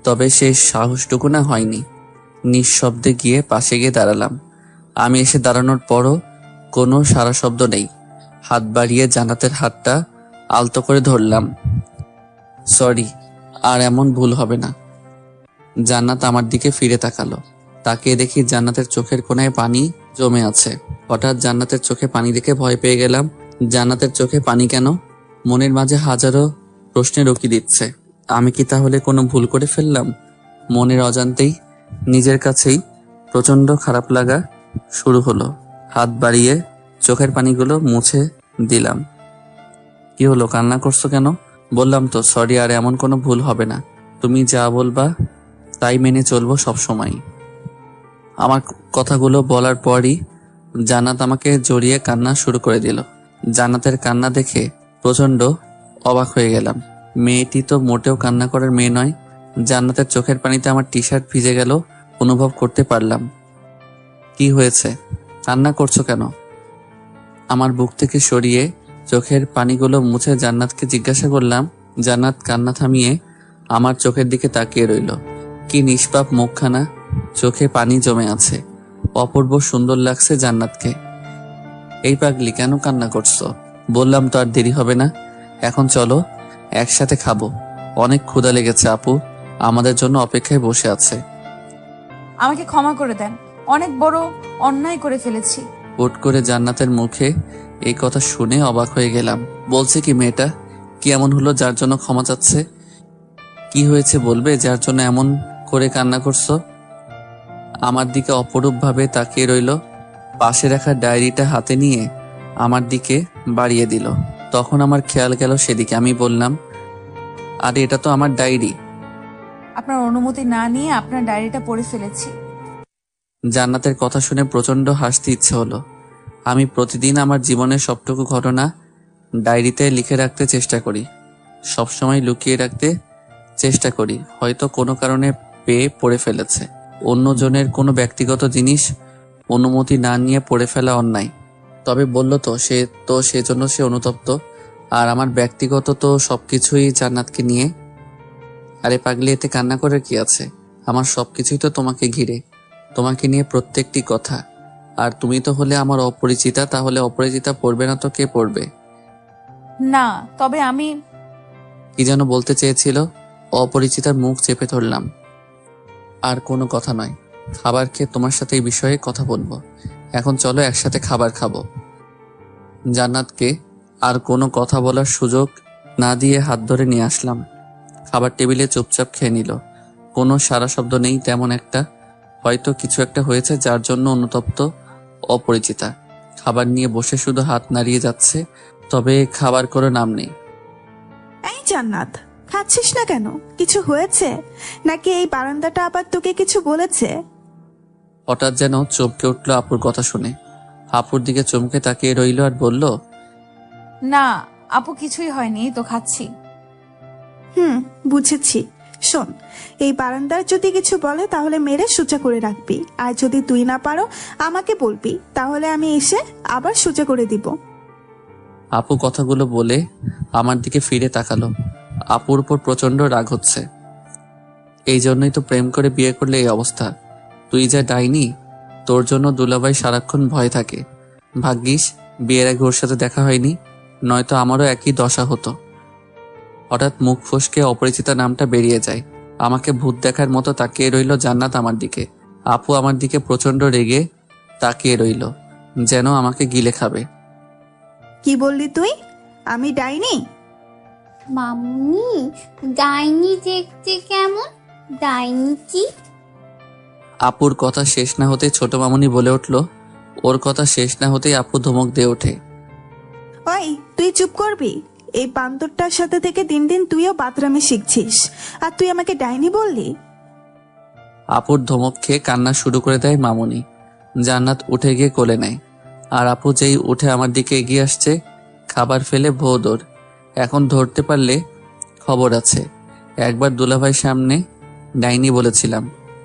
তবে সেই সাহসটুকু না হয়নি। নিঃশব্দে গিয়ে পাশে গিয়ে দাঁড়ালাম। আমি এসে দাঁড়ানোর পরও কোনো সারা শব্দ নেই। হাত বাড়িয়ে জান্নাতের হাতটা আলতো করে ধরলাম। সরি, আর এমন ভুল হবে না। জান্নাত আমার দিকে ফিরে তাকালো। তাকিয়ে দেখি জান্নাতের চোখের কোণায় পানি জমে আছে। হঠাৎ জান্নাতের চোখে পানি দেখে ভয় পেয়ে গেলাম। জান্নাতের চোখে পানি কেন? মনের মাঝে হাজারো প্রশ্নের উকি দিচ্ছে। আমি কি তাহলে কোনো ভুল করে ফেললাম? মনের অজান্তেই নিজের কাছেই প্রচন্ড খারাপ লাগা শুরু হলো। হাত বাড়িয়ে চোখের পানিগুলো মুছে দিলাম। কি হলো, কান্না করছো কেন? বললাম তো সরি, আর এমন কোনো ভুল হবে না। তুমি যা বলবা তাই মেনে চলবো সব সময়। আমার কথাগুলো বলার পরই জান্নাত আমাকে জড়িয়ে কান্না শুরু করে দিল। জান্নাতের কান্না দেখে প্রচন্ড অবাক হয়ে গেলাম। মেয়েটি তো মোটেও কান্না করার মেয়ে নয়। জান্নাতের চোখের পানিতে আমার টি শার্ট ভিজে গেল অনুভব করতে পারলাম। কি হয়েছে, কান্না করছো কেন? আমার বুক থেকে সরিয়ে চোখের পানিগুলো মুছে জান্নাতকে জিজ্ঞাসা করলাম। জান্নাত কান্না থামিয়ে আমার চোখের দিকে তাকিয়ে রইল। কি নিষ্পাপ মুখখানা, চোখে পানি জমে আছে। অপূর্ব সুন্দর লাগছে জান্নাতকে। এই পাগলি, কেন কান্না করছো? বললাম তো আর দেরি হবে না, এখন চলো একসাথে খাবো। অনেক ক্ষুধা লেগেছে, আপু আমাদের জন্য অপেক্ষায় বসে আছে। আমাকে ক্ষমা করে দেন, অনেক বড় অন্যায় করে ফেলেছি। হুট করে জান্নাতের মুখে এই কথা শুনে অবাক হয়ে গেলাম। বলছে কি মেয়েটা? কি এমন হলো যার জন্য ক্ষমা চাচ্ছে? কি হয়েছে বলবে যার জন্য এমন করে কান্না করছো? আমার দিকে অপরূপ ভাবে তাকিয়ে রইল। পাশে রাখা ডায়েরিটা হাতে নিয়ে আমার দিকে বাড়িয়ে দিল। তখন আমার খেয়াল গেল সেদিকে। আমি বললাম, আরে এটা তো আমার ডায়েরি। আপনার অনুমতি না নিয়ে আপনার ডায়েরিটা পড়ে ফেলেছি। জান্নাতের কথা শুনে প্রচন্ড হাসতে ইচ্ছে হলো। আমি প্রতিদিন আমার জীবনের সবটুকু ঘটনা ডায়েরিতে লিখে রাখতে চেষ্টা করি, সবসময় লুকিয়ে রাখতে চেষ্টা করি। হয়তো কোনো কারণে পেয়ে পড়ে ফেলেছে। অন্যজনের কোনো ব্যক্তিগত জিনিস অনুমতি না নিয়ে পড়ে ফেলা অন্যায়। তবে বলল তো সেজন্য সে অনুতপ্ত। আর আমার ব্যক্তিগত তো সবকিছুই জান্নাতকে নিয়ে। আরে পাগলি, এতে কান্না করে কি আছে? আমার সবকিছুই তো তোমাকে ঘিরে, তোমাকে নিয়ে প্রত্যেকটি কথা। আর তুমি তো হলে আমার অপরিচিতা, তাহলে অপরিচিতা পড়বে না তো কে পড়বে? না, তবে আমি কি যেন বলতে চেয়েছিল। অপরিচিতার মুখ চেপে ধরলাম। আর কোনো কথা নয়, খাবার খেয়ে তোমার সাথে এই বিষয়ে কথা বলবো। এখন চলো একসাথে খাবার খাবো। জান্নাতকে আর কোনো কথা বলার সুযোগ না দিয়ে হাত ধরে নিয়ে আসলাম। খাবার টেবিলে চুপচাপ খেয়ে নিল। কোনো সারা শব্দ নেই তেমন একটা। হয়তো কিছু একটা হয়েছে যার জন্য অনুতপ্ত অপরিচিতা। খাবার নিয়ে বসে শুধু হাত নাড়িয়ে যাচ্ছে, তবে খাবার কোনো নাম নেই। এই জান্নাত, খাচ্ছিস না কেন? কিছু হয়েছে নাকি এই বারান্দাটা আবার তোকে কিছু বলেছে? হঠাৎ যেন চমকে উঠলো আপুর কথা শুনে। আপুর দিকে চমকে তাকিয়ে রইল আর বলল, না আপু, কিছুই হয়নি, তো খাচ্ছি। বুঝেছি। শোন, এই বারান্দার যদি কিছু বলে তাহলে মেরে সোজা করে রাখবি, আর যদি তুই না পারো আমাকে বলবি, তাহলে আমি এসে আবার সোজা করে দিব। আপু কথাগুলো বলে আমার দিকে ফিরে তাকালো। আপুর উপর প্রচন্ড রাগ হচ্ছে। এই জন্যই তো প্রেম করে বিয়ে করলে এই অবস্থা। তুই যা ডাইনি, তোর জন্য দুলাভাই সারাক্ষণ ভয় থাকে। ভাগ্যিস বিয়ের আগে ওর সাথে দেখা হয়নি, নয়তো আমারও একই দশা হতো। হঠাৎ মুখ ফসকে অপরিচিতা নামটা বেরিয়ে যায়। আমাকে ভূত দেখার মতো তাকিয়ে রইল জান্নাত আমার দিকে। আপু আমার দিকে প্রচন্ড রেগে তাকিয়ে রইল, যেন আমাকে গিলে খাবে। কি বললি তুই? আমি ডাইনি? মামুনি, ডাইনি দেখতে কেমন? ডাইনি কি? আপুর কথা শেষ না হতে ছোট মামুনি বলে উঠল। ওর কথা শেষ না হতেই আপু ধমক দিয়ে ওঠে। ওই, তুই চুপ করবি? এই বান্দরটার সাথে থেকে দিন দিন তুইও বাতরামি শিখছিস, আর তুই আমাকে ডাইনি বললি? আপুর ধমক খেয়ে কান্না শুরু করে দেয় মামুনি। জান্নাত উঠে গিয়ে কোলে নেয়। আর আপু যেই উঠে আমার দিকে এগিয়ে আসছে, খাবার ফেলে ভো দৌড়। এখন ধরতে পারলে খবর আছে। একবার দুলাভাই সামনে ডাইনি বলেছিলাম,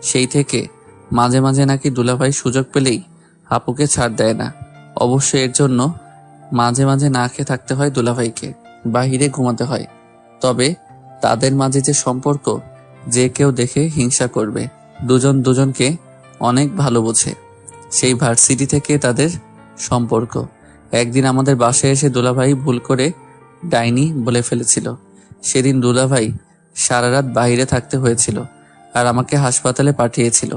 সেই থেকে মাঝে মাঝে নাকি দুলাভাই সুযোগ পেলেই আপুকে ছাড় দেয় না। অবশ্য এর জন্য মাঝে মাঝে না খেয়ে থাকতে হয় দুলাভাইকে, বাহিরে ঘুমাতে হয়। তবে তাদের মাঝে যে সম্পর্ক, যে কেউ দেখে হিংসা করবে। দুজন দুজনকে অনেক ভালো বোঝে। সেই ভার্সিটি থেকে তাদের সম্পর্ক। একদিন আমাদের বাসায় এসে দুলাভাই ভুল করে ডাইনি বলে ফেলেছিল। সেদিন দুলাভাই সারা রাত বাইরে থাকতে হয়েছিল আর আমাকে হাসপাতালে পাঠিয়েছিল।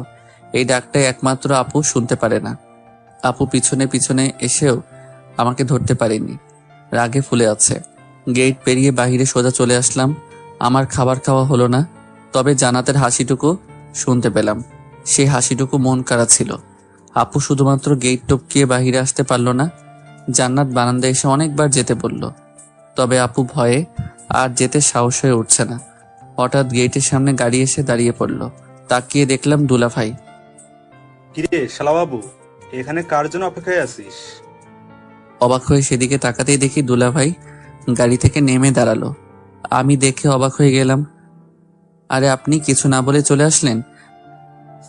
এই ডাকটাই একমাত্র আপু শুনতে পারে না। আপু পিছনে পিছনে এসেও আমাকে ধরতে পারেনি, রাগে ফুলে আছে। গেট পেরিয়ে বাহিরে সোজা চলে আসলাম। আমার খাবার খাওয়া হলো না, তবে জান্নাতের হাসিটুকু শুনতে পেলাম। সেই হাসিটুকু মন কাড়া ছিল। আপু শুধুমাত্র গেট টপকিয়ে বাহিরে আসতে পারল না। জান্নাত বারান্দায় এসে অনেকবার যেতে বলল, তবে আপু ভয়ে আর যেতে সাহস হয়ে উঠছে না। হঠাৎ গেটের সামনে গাড়ি এসে দাঁড়িয়ে পড়ল। তাকিয়ে দেখলাম দুলাভাই। কিরে শালাবাবু, এখানে কার জন্য অপেক্ষায় আছিস? অবাক হয়ে সেদিকে তাকাতেই দেখি দুলাভাই গাড়ি থেকে নেমে দাঁড়ালো। আমি দেখে অবাক হয়ে গেলাম। আরে আপনি কিছু না বলে চলে আসলেন?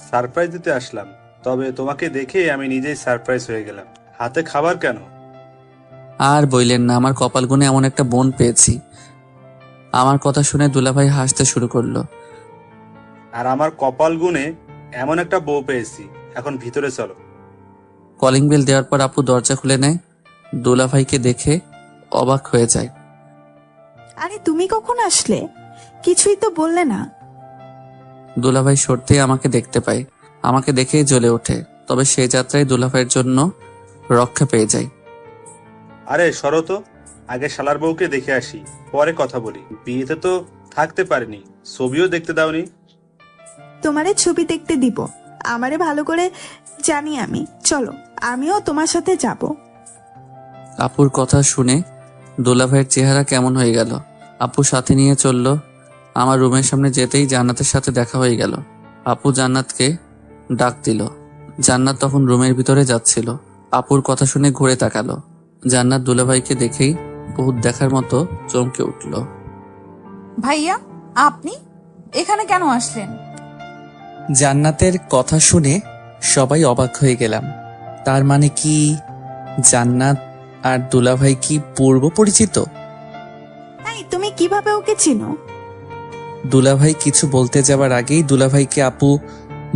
সারপ্রাইজ দিতে আসলাম, তবে তোমাকে দেখে আমি নিজেই সারপ্রাইজ হয়ে গেলাম। হাতে খাবার কেন? আর বইলেন না, আমার কপাল গুনে এমন একটা বোন পেয়েছি। আমার কথা শুনে দুলাভাই হাসতে শুরু করলো। আর আমার কপাল গুনে এমন একটা বউ পেয়েছি। এখন ভিতরে চলো। কলিং বেল দেওয়ার পর আপু দরজা খুলে নেয়। দুলাভাইকে দেখে অবাক হয়ে যায়। আরে তুমি কখন আসলে? কিছুই তো বললে না। দুলাভাই সরতেই আমাকে দেখতে পায়। আমাকে দেখেই জ্বলে ওঠে, তবে সেই যাত্রায় দুলাভাইয়ের জন্য রক্ষা পেয়ে যায়। আরে সরো তো, আগে শালার বউকে দেখে আসি, পরে কথা বলি। বিয়েতে তো থাকতে পারিনি, ছবিও দেখতে দাওনি। তোমারে ছবি দেখতে দিব, আমারে ভালো করে জানি আমি। চলো, আমিও তোমার সাথে যাব। আপুর কথা শুনে দুলাভাইয়ের চেহারা কেমন হয়ে গেল। আপু সাথে নিয়ে চলল। আমার রুমের সামনে যেতেই জান্নাতের সাথে দেখা হয়ে গেল। আপু জান্নাতকে ডাক দিল। জান্নাত তখন রুমের ভিতরে যাচ্ছিল। আপুর কথা শুনে ঘুরে তাকালো। জান্নাত দুলাভাইকে দেখেই বহুত দেখার মতো চমকে উঠল। ভাইয়া, আপনি এখানে কেন আসলেন? জান্নাতের কথা শুনে সবাই অবাক হয়ে গেলাম। তার মানে কি জান্নাত আর দুলাভাই কি পূর্ব পরিচিত? এই তুমি কিভাবে ওকে চিনো? দুলাভাই কিছু বলতে যাবার আগেই দুলাভাইকে আপু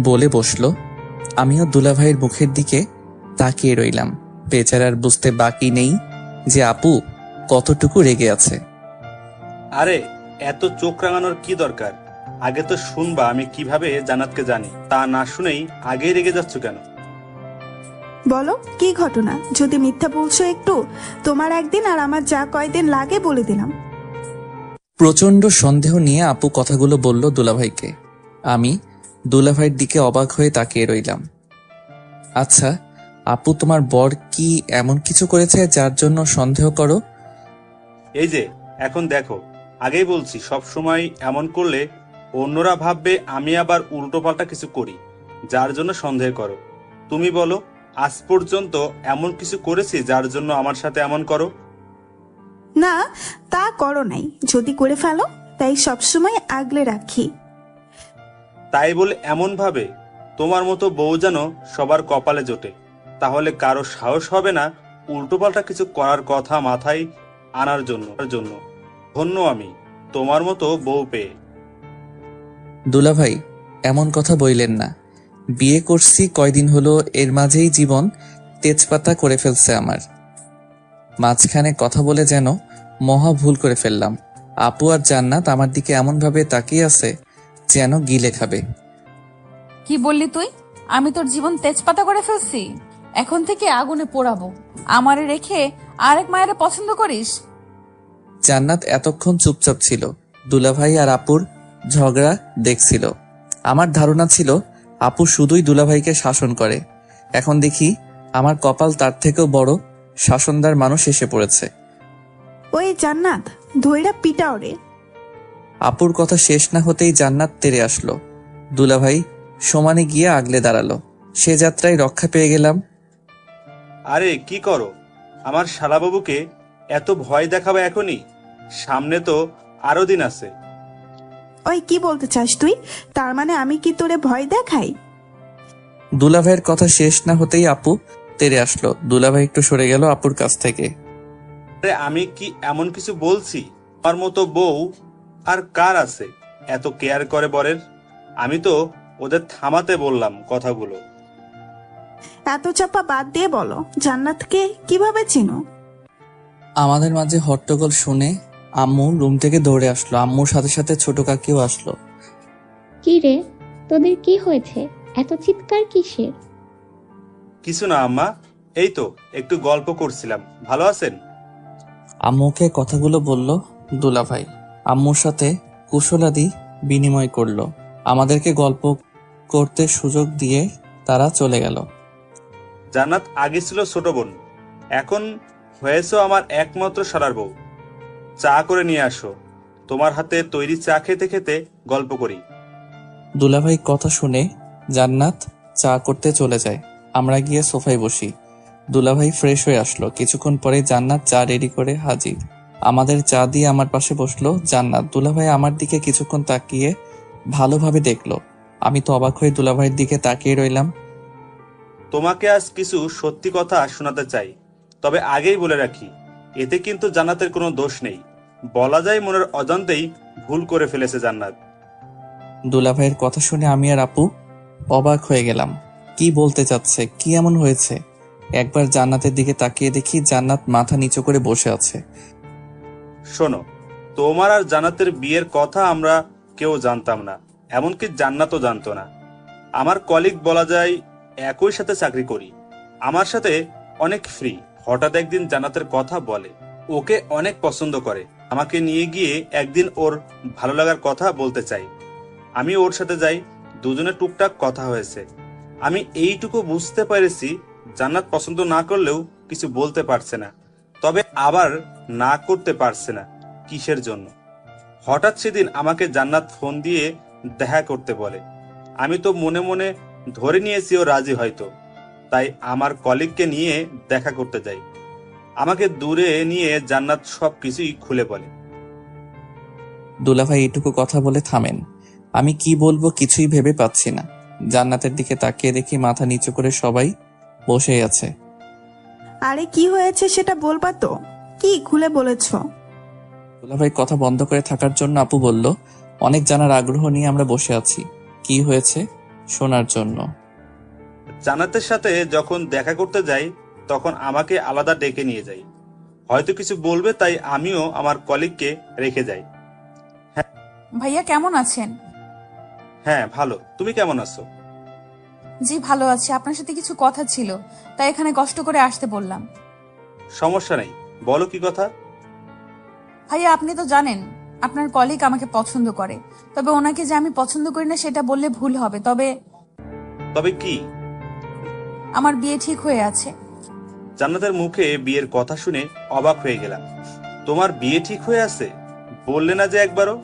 বলে বসলো। আমিও দুলাভাইয়ের মুখের দিকে তাকিয়ে রইলাম। বেচারার বুঝতে বাকি নেই যে আপু কতটুকু রেগে আছে। আরে এত চোখ রাঙানোর কি দরকার? আগে তো শুনবা আমি কিভাবে জান্নাতকে জানি। তা না শুনেই আগেই রেগে যাচ্ছ কেন? বলো কি ঘটনা? যদি মিথ্যা বলছো একটু, তোমার একদিন আর আমার যা কয়দিন লাগে বলে দিলাম। প্রচন্ড সন্দেহ নিয়ে আপু কথাগুলো বলল দুলাভাইকে। আমি দুলাভাইয়ের দিকে অবাক হয়ে তাকিয়ে রইলাম। আচ্ছা আপু, তোমার বর কি এমন কিছু করেছে যার জন্য সন্দেহ করো? এই যে এখন দেখো, আগেই বলছি সব সময় এমন করলে অন্যরা ভাববে আমি আবার উল্টোপাল্টা কিছু করি, যার জন্য সন্দেহ করো। তুমি বলো, আজ পর্যন্ত এমন কিছু করেছি যার জন্য আমার সাথে এমন করো? না, তা করো নাই। যদি করে ফেলো, তাই সবসময় আগলে রাখি। তাই বলে এমন ভাবে তোমার মতো বউ যেন সবার কপালে জোটে, তাহলে কারো সাহস হবে না উল্টোপাল্টা কিছু করার কথা মাথায় আনার জন্য। ধন্য আমি তোমার মতো বউ পেয়ে। দুলাভাই এমন কথা বইলেন না। বিয়ে করছি কয়দিন হলো, এর মাঝেই জীবন তেজপাতা করে ফেলছে আমার। মাঝখানে কথা বলে যেন মহা ভুল করে ফেললাম। আপু আর জান্নাত আমার দিকে এমন ভাবে তাকিয়ে আছে যেন গিলে খাবে। কি বললি তুই? আমি তোর জীবন তেজপাতা করে ফেলছি? এখন থেকে আগুনে পোড়াবো। আমারে রেখে আরেক মায়ের পছন্দ করিস? জান্নাত এতক্ষণ চুপচাপ ছিল, দুলাভাই আর আপুর ঝগড়া দেখছিল। আমার ধারণা ছিল আপু শুধুই দুলাভাইকে শাসন করে। এখন দেখি আমার কপাল তার থেকেও বড় শাসনদার মানুষ এসে পড়েছে। ওই জান্নাত, ধইরা পিটাও রে। আপুর কথা শেষ না হতেই জান্নাত তেড়ে আসলো। দুলাভাই সমানে গিয়ে আগলে দাঁড়ালো। সে যাত্রায় রক্ষা পেয়ে গেলাম। আরে কি করো? আমার শালাবাবুকে এত ভয় দেখাবে এখনই? সামনে তো আরো দিন আছে। ওই কি বলতে চাস তুই? তার মানে আমি কি তোরে ভয় দেখাই? দুলাভাইয়ের কথা শেষ না হতেই আপু তেড়ে আসলো। দুলাভাই একটু সরে গেল আপুর কাছ থেকে। আরে আমি কি এমন কিছু বলছি? আমার মতো বউ আর কার আছে এত কেয়ার করে বরের? আমি তো ওদের থামাতে বললাম কথাগুলো। এত চাপা বাদ দিয়ে বলো, জান্নাতকে কিভাবে চিনো? আমাদের মাঝে হট্টগোল শুনে আম্মু রুম থেকে দৌড়ে আসলো। আম্মুর সাথে সাথে ছোট কাকিও আসলো। কি রে, তোদের কি হয়েছে? এত চিৎকার কিসের? কিছু না আম্মা, এই তো একটু গল্প করছিলাম। ভালো আছেন? আম্মুকে কথাগুলো বলল দুলাভাই। আম্মুর সাথে কুশলাদি বিনিময় করলো। আমাদেরকে গল্প করতে সুযোগ দিয়ে তারা চলে গেল। জান্নাত আগে ছিল ছোট বোন, এখন হয়েছে আমার একমাত্র শালার বউ। চা করে নিয়ে আসো, তোমার হাতে তৈরি চা খেতে খেতে গল্প করি। দুলাভাই কথা শুনে জান্নাত চা করতে চলে যায়। আমরা গিয়ে সোফায় বসি। দুলাভাই ফ্রেশ হয়ে আসলো। কিছুক্ষণ পরে জান্নাত চা রেডি করে হাজির। আমাদের চা দিয়ে আমার পাশে বসলো জান্নাত। দুলাভাই আমার দিকে কিছুক্ষণ তাকিয়ে ভালোভাবে দেখলো। আমি তো অবাক হয়ে দুলাভাইয়ের দিকে তাকিয়ে রইলাম। তোমাকে আজ কিছু সত্যি কথা শোনাতে চাই, তবে আগেই বলে রাখি, এতে কিন্তু জান্নাতের কোনো দোষ নেই। বলা যায় মনের অজান্তেই ভুল করে ফেলেছে জান্নাত। দুলাভাইয়ের কথা শুনে আমি আর আপু অবাক হয়ে গেলাম। কি বলতে চাচ্ছে? কি এমন হয়েছে? একবার জান্নাতের দিকে তাকিয়ে দেখি জান্নাত মাথা নিচু করে বসে আছে। শোনো, তোমার আর জান্নাতের বিয়ের কথা আমরা কেউ জানতাম না, এমনকি জান্নাতও জানতো না। আমার কলিগ বলা যায়, একই সাথে চাকরি করি, আমার সাথে অনেক ফ্রি। হঠাৎ একদিন জান্নাতের কথা বলে, ওকে অনেক পছন্দ করে, আমাকে নিয়ে গিয়ে একদিন ওর ভালো লাগার কথা বলতে চাই। আমি ওর সাথে যাই, দুজনে টুকটাক কথা হয়েছে। আমি এইটুকু বুঝতে পেরেছি জান্নাত পছন্দ না করলেও কিছু বলতে পারছে না, তবে আবার না করতে পারছে না। কিসের জন্য? হঠাৎ সেদিন আমাকে জান্নাত ফোন দিয়ে দেখা করতে বলে। আমি তো মনে মনে ধরে নিয়েছি ও রাজি হয়তো, তাই আমার কলিগকে নিয়ে দেখা করতে যাই। আমাকে দূরে নিয়ে জান্নাত সবকিছুই খুলে বলে। দুলাভাই এটুকু কথা বলে থামেন। আমি কি বলবো কিছুই ভেবে পাচ্ছি না। জান্নাতের দিকে তাকিয়ে দেখি মাথা নিচু করে সবাই বসে আছে। আরে কি হয়েছে সেটা বলবা তো, কি খুলে বলেছো? দুলাভাই কথা বন্ধ করে থাকার জন্য আপু বলল, অনেক জানার আগ্রহ নিয়ে আমরা বসে আছি, কি হয়েছে শোনার জন্য। জান্নাতের সাথে যখন দেখা করতে যাই তখন আমাকে আলাদা ডেকে নিয়ে যাই। হয়তো কিছু বলবে, তাই আমিও আমার কলিগকে রেখে যাই। ভাইয়া কেমন আছেন? হ্যাঁ ভালো, তুমি কেমন আছো? জি ভালো আছি। আপনার সাথে কিছু কথা ছিল, তাই এখানে কষ্ট করে আসতে বললাম। সমস্যা নেই, বলো কি কথা। ভাইয়া আপনি তো জানেন আপনার কলিগ আমাকে পছন্দ করে, তবে ওনাকে যে আমি পছন্দ করি না সেটা বললে ভুল হবে। তবে কি? আমার বিয়ে ঠিক হয়ে আছে। জান্নাতের মুখে বিয়ের কথা শুনে অবাক হয়ে গেলাম। তোমার বিয়ে ঠিক হয়ে আছে? বললে না যে একবারও।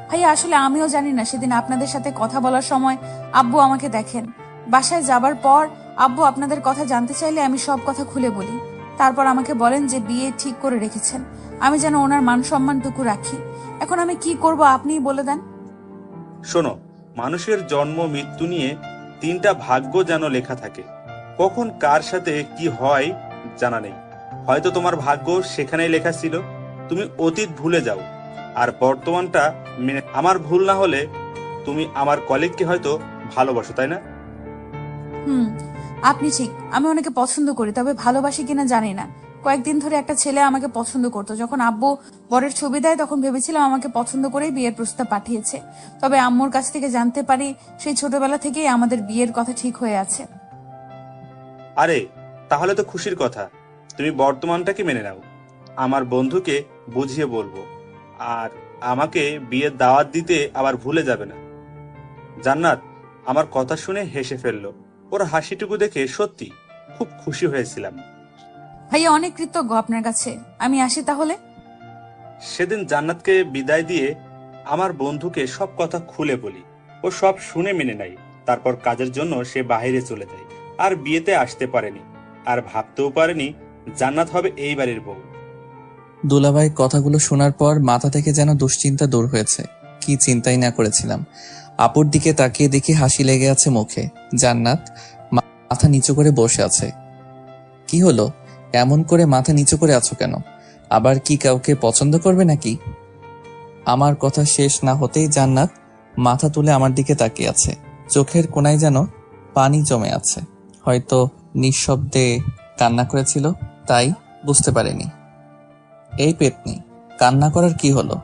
ভাইয়া আসলে আমিও জানি না। সেদিন আপনাদের সাথে কথা বলার সময় আব্বু আমাকে দেখেন। বাসায় যাবার পর আব্বু আপনাদের কথা জানতে চাইলে আমি সব কথা খুলে বলি। তারপর আমাকে বলেন যে বিয়ে ঠিক করে রেখেছেন, আমি যেন ওনার মান সম্মানটুকু রাখি। এখন আমি কি করব আপনিই বলে দেন। শোনো, মানুষের জন্ম মৃত্যু নিয়ে 3টা ভাগ্য যেন লেখা থাকে। কখন কার সাথে কি হয় জানা নেই। হয়তো তোমার ভাগ্য সেখানেই লেখা ছিল। তুমি অতীত ভুলে যাও আর বর্তমানটা মেনে। আমার ভুল না হলে তুমি আমার কলিগকে হয়তো ভালোবাসো, তাই না? আপনি ঠিক। আমি ওনাকে পছন্দ করি, তবে ভালোবাসি কিনা জানি না। কয়েকদিন ধরে একটা ছেলে আমাকে পছন্দ করতো। যখন আব্বু বরের ছবি দেয় তখন ভেবেছিলাম আমাকে পছন্দ করেই বিয়ের প্রস্তাব পাঠিয়েছে। তবে আম্মুর কাছ থেকে জানতে পারি সেই ছোটবেলা থেকেই আমাদের বিয়ের কথা ঠিক হয়ে আছে। আরে তাহলে তো খুশির কথা। তুমি বর্তমানটাকে মেনে নাও। আমার বন্ধুকে বুঝিয়ে বলবো, আর আমাকে বিয়ের দাওয়াত দিতে আবার ভুলে যাবে না। জান্নাত আমার কথা শুনে হেসে ফেললো। ওর হাসিটুকু দেখে সত্যি খুব খুশি হয়েছিলাম। ভাইয়া অনেক কৃতজ্ঞ আপনার কাছে। আমি আসি তাহলে। সেদিন জান্নাতকে বিদায় দিয়ে আমার বন্ধুকে সব কথা খুলে বলি। ও সব শুনে মেনে নেয়। তারপর কাজের জন্য সে বাইরে চলে যায়। আর বিয়েতে আসতে পারেনি, আর ভাবতেও পারেনি জান্নাত হবে এই বাড়ির বউ। দুলাভাই কথাগুলো শোনার পর মাথা থেকে যেন দুশ্চিন্তা দূর হয়েছে। কি চিন্তাই না করেছিলাম। আপুর দিকে তাকিয়ে দেখি হাসি লেগে আছে মুখে। জান্নাত মাথা নিচু করে বসে আছে। কি হলো, এমন করে মাথা নিচু করে আছো কেন? আবার কি কাউকে পছন্দ করবে নাকি? আমার কথা শেষ না হতেই জান্নাত মাথা তুলে আমার দিকে তাকিয়ে আছে। চোখের কোণায় যেন পানি জমে আছে। হয়তো নিঃশব্দে কান্না করেছিল, তাই বুঝতে পারেনি। এই পেতনি, কান্না করার কি হলো?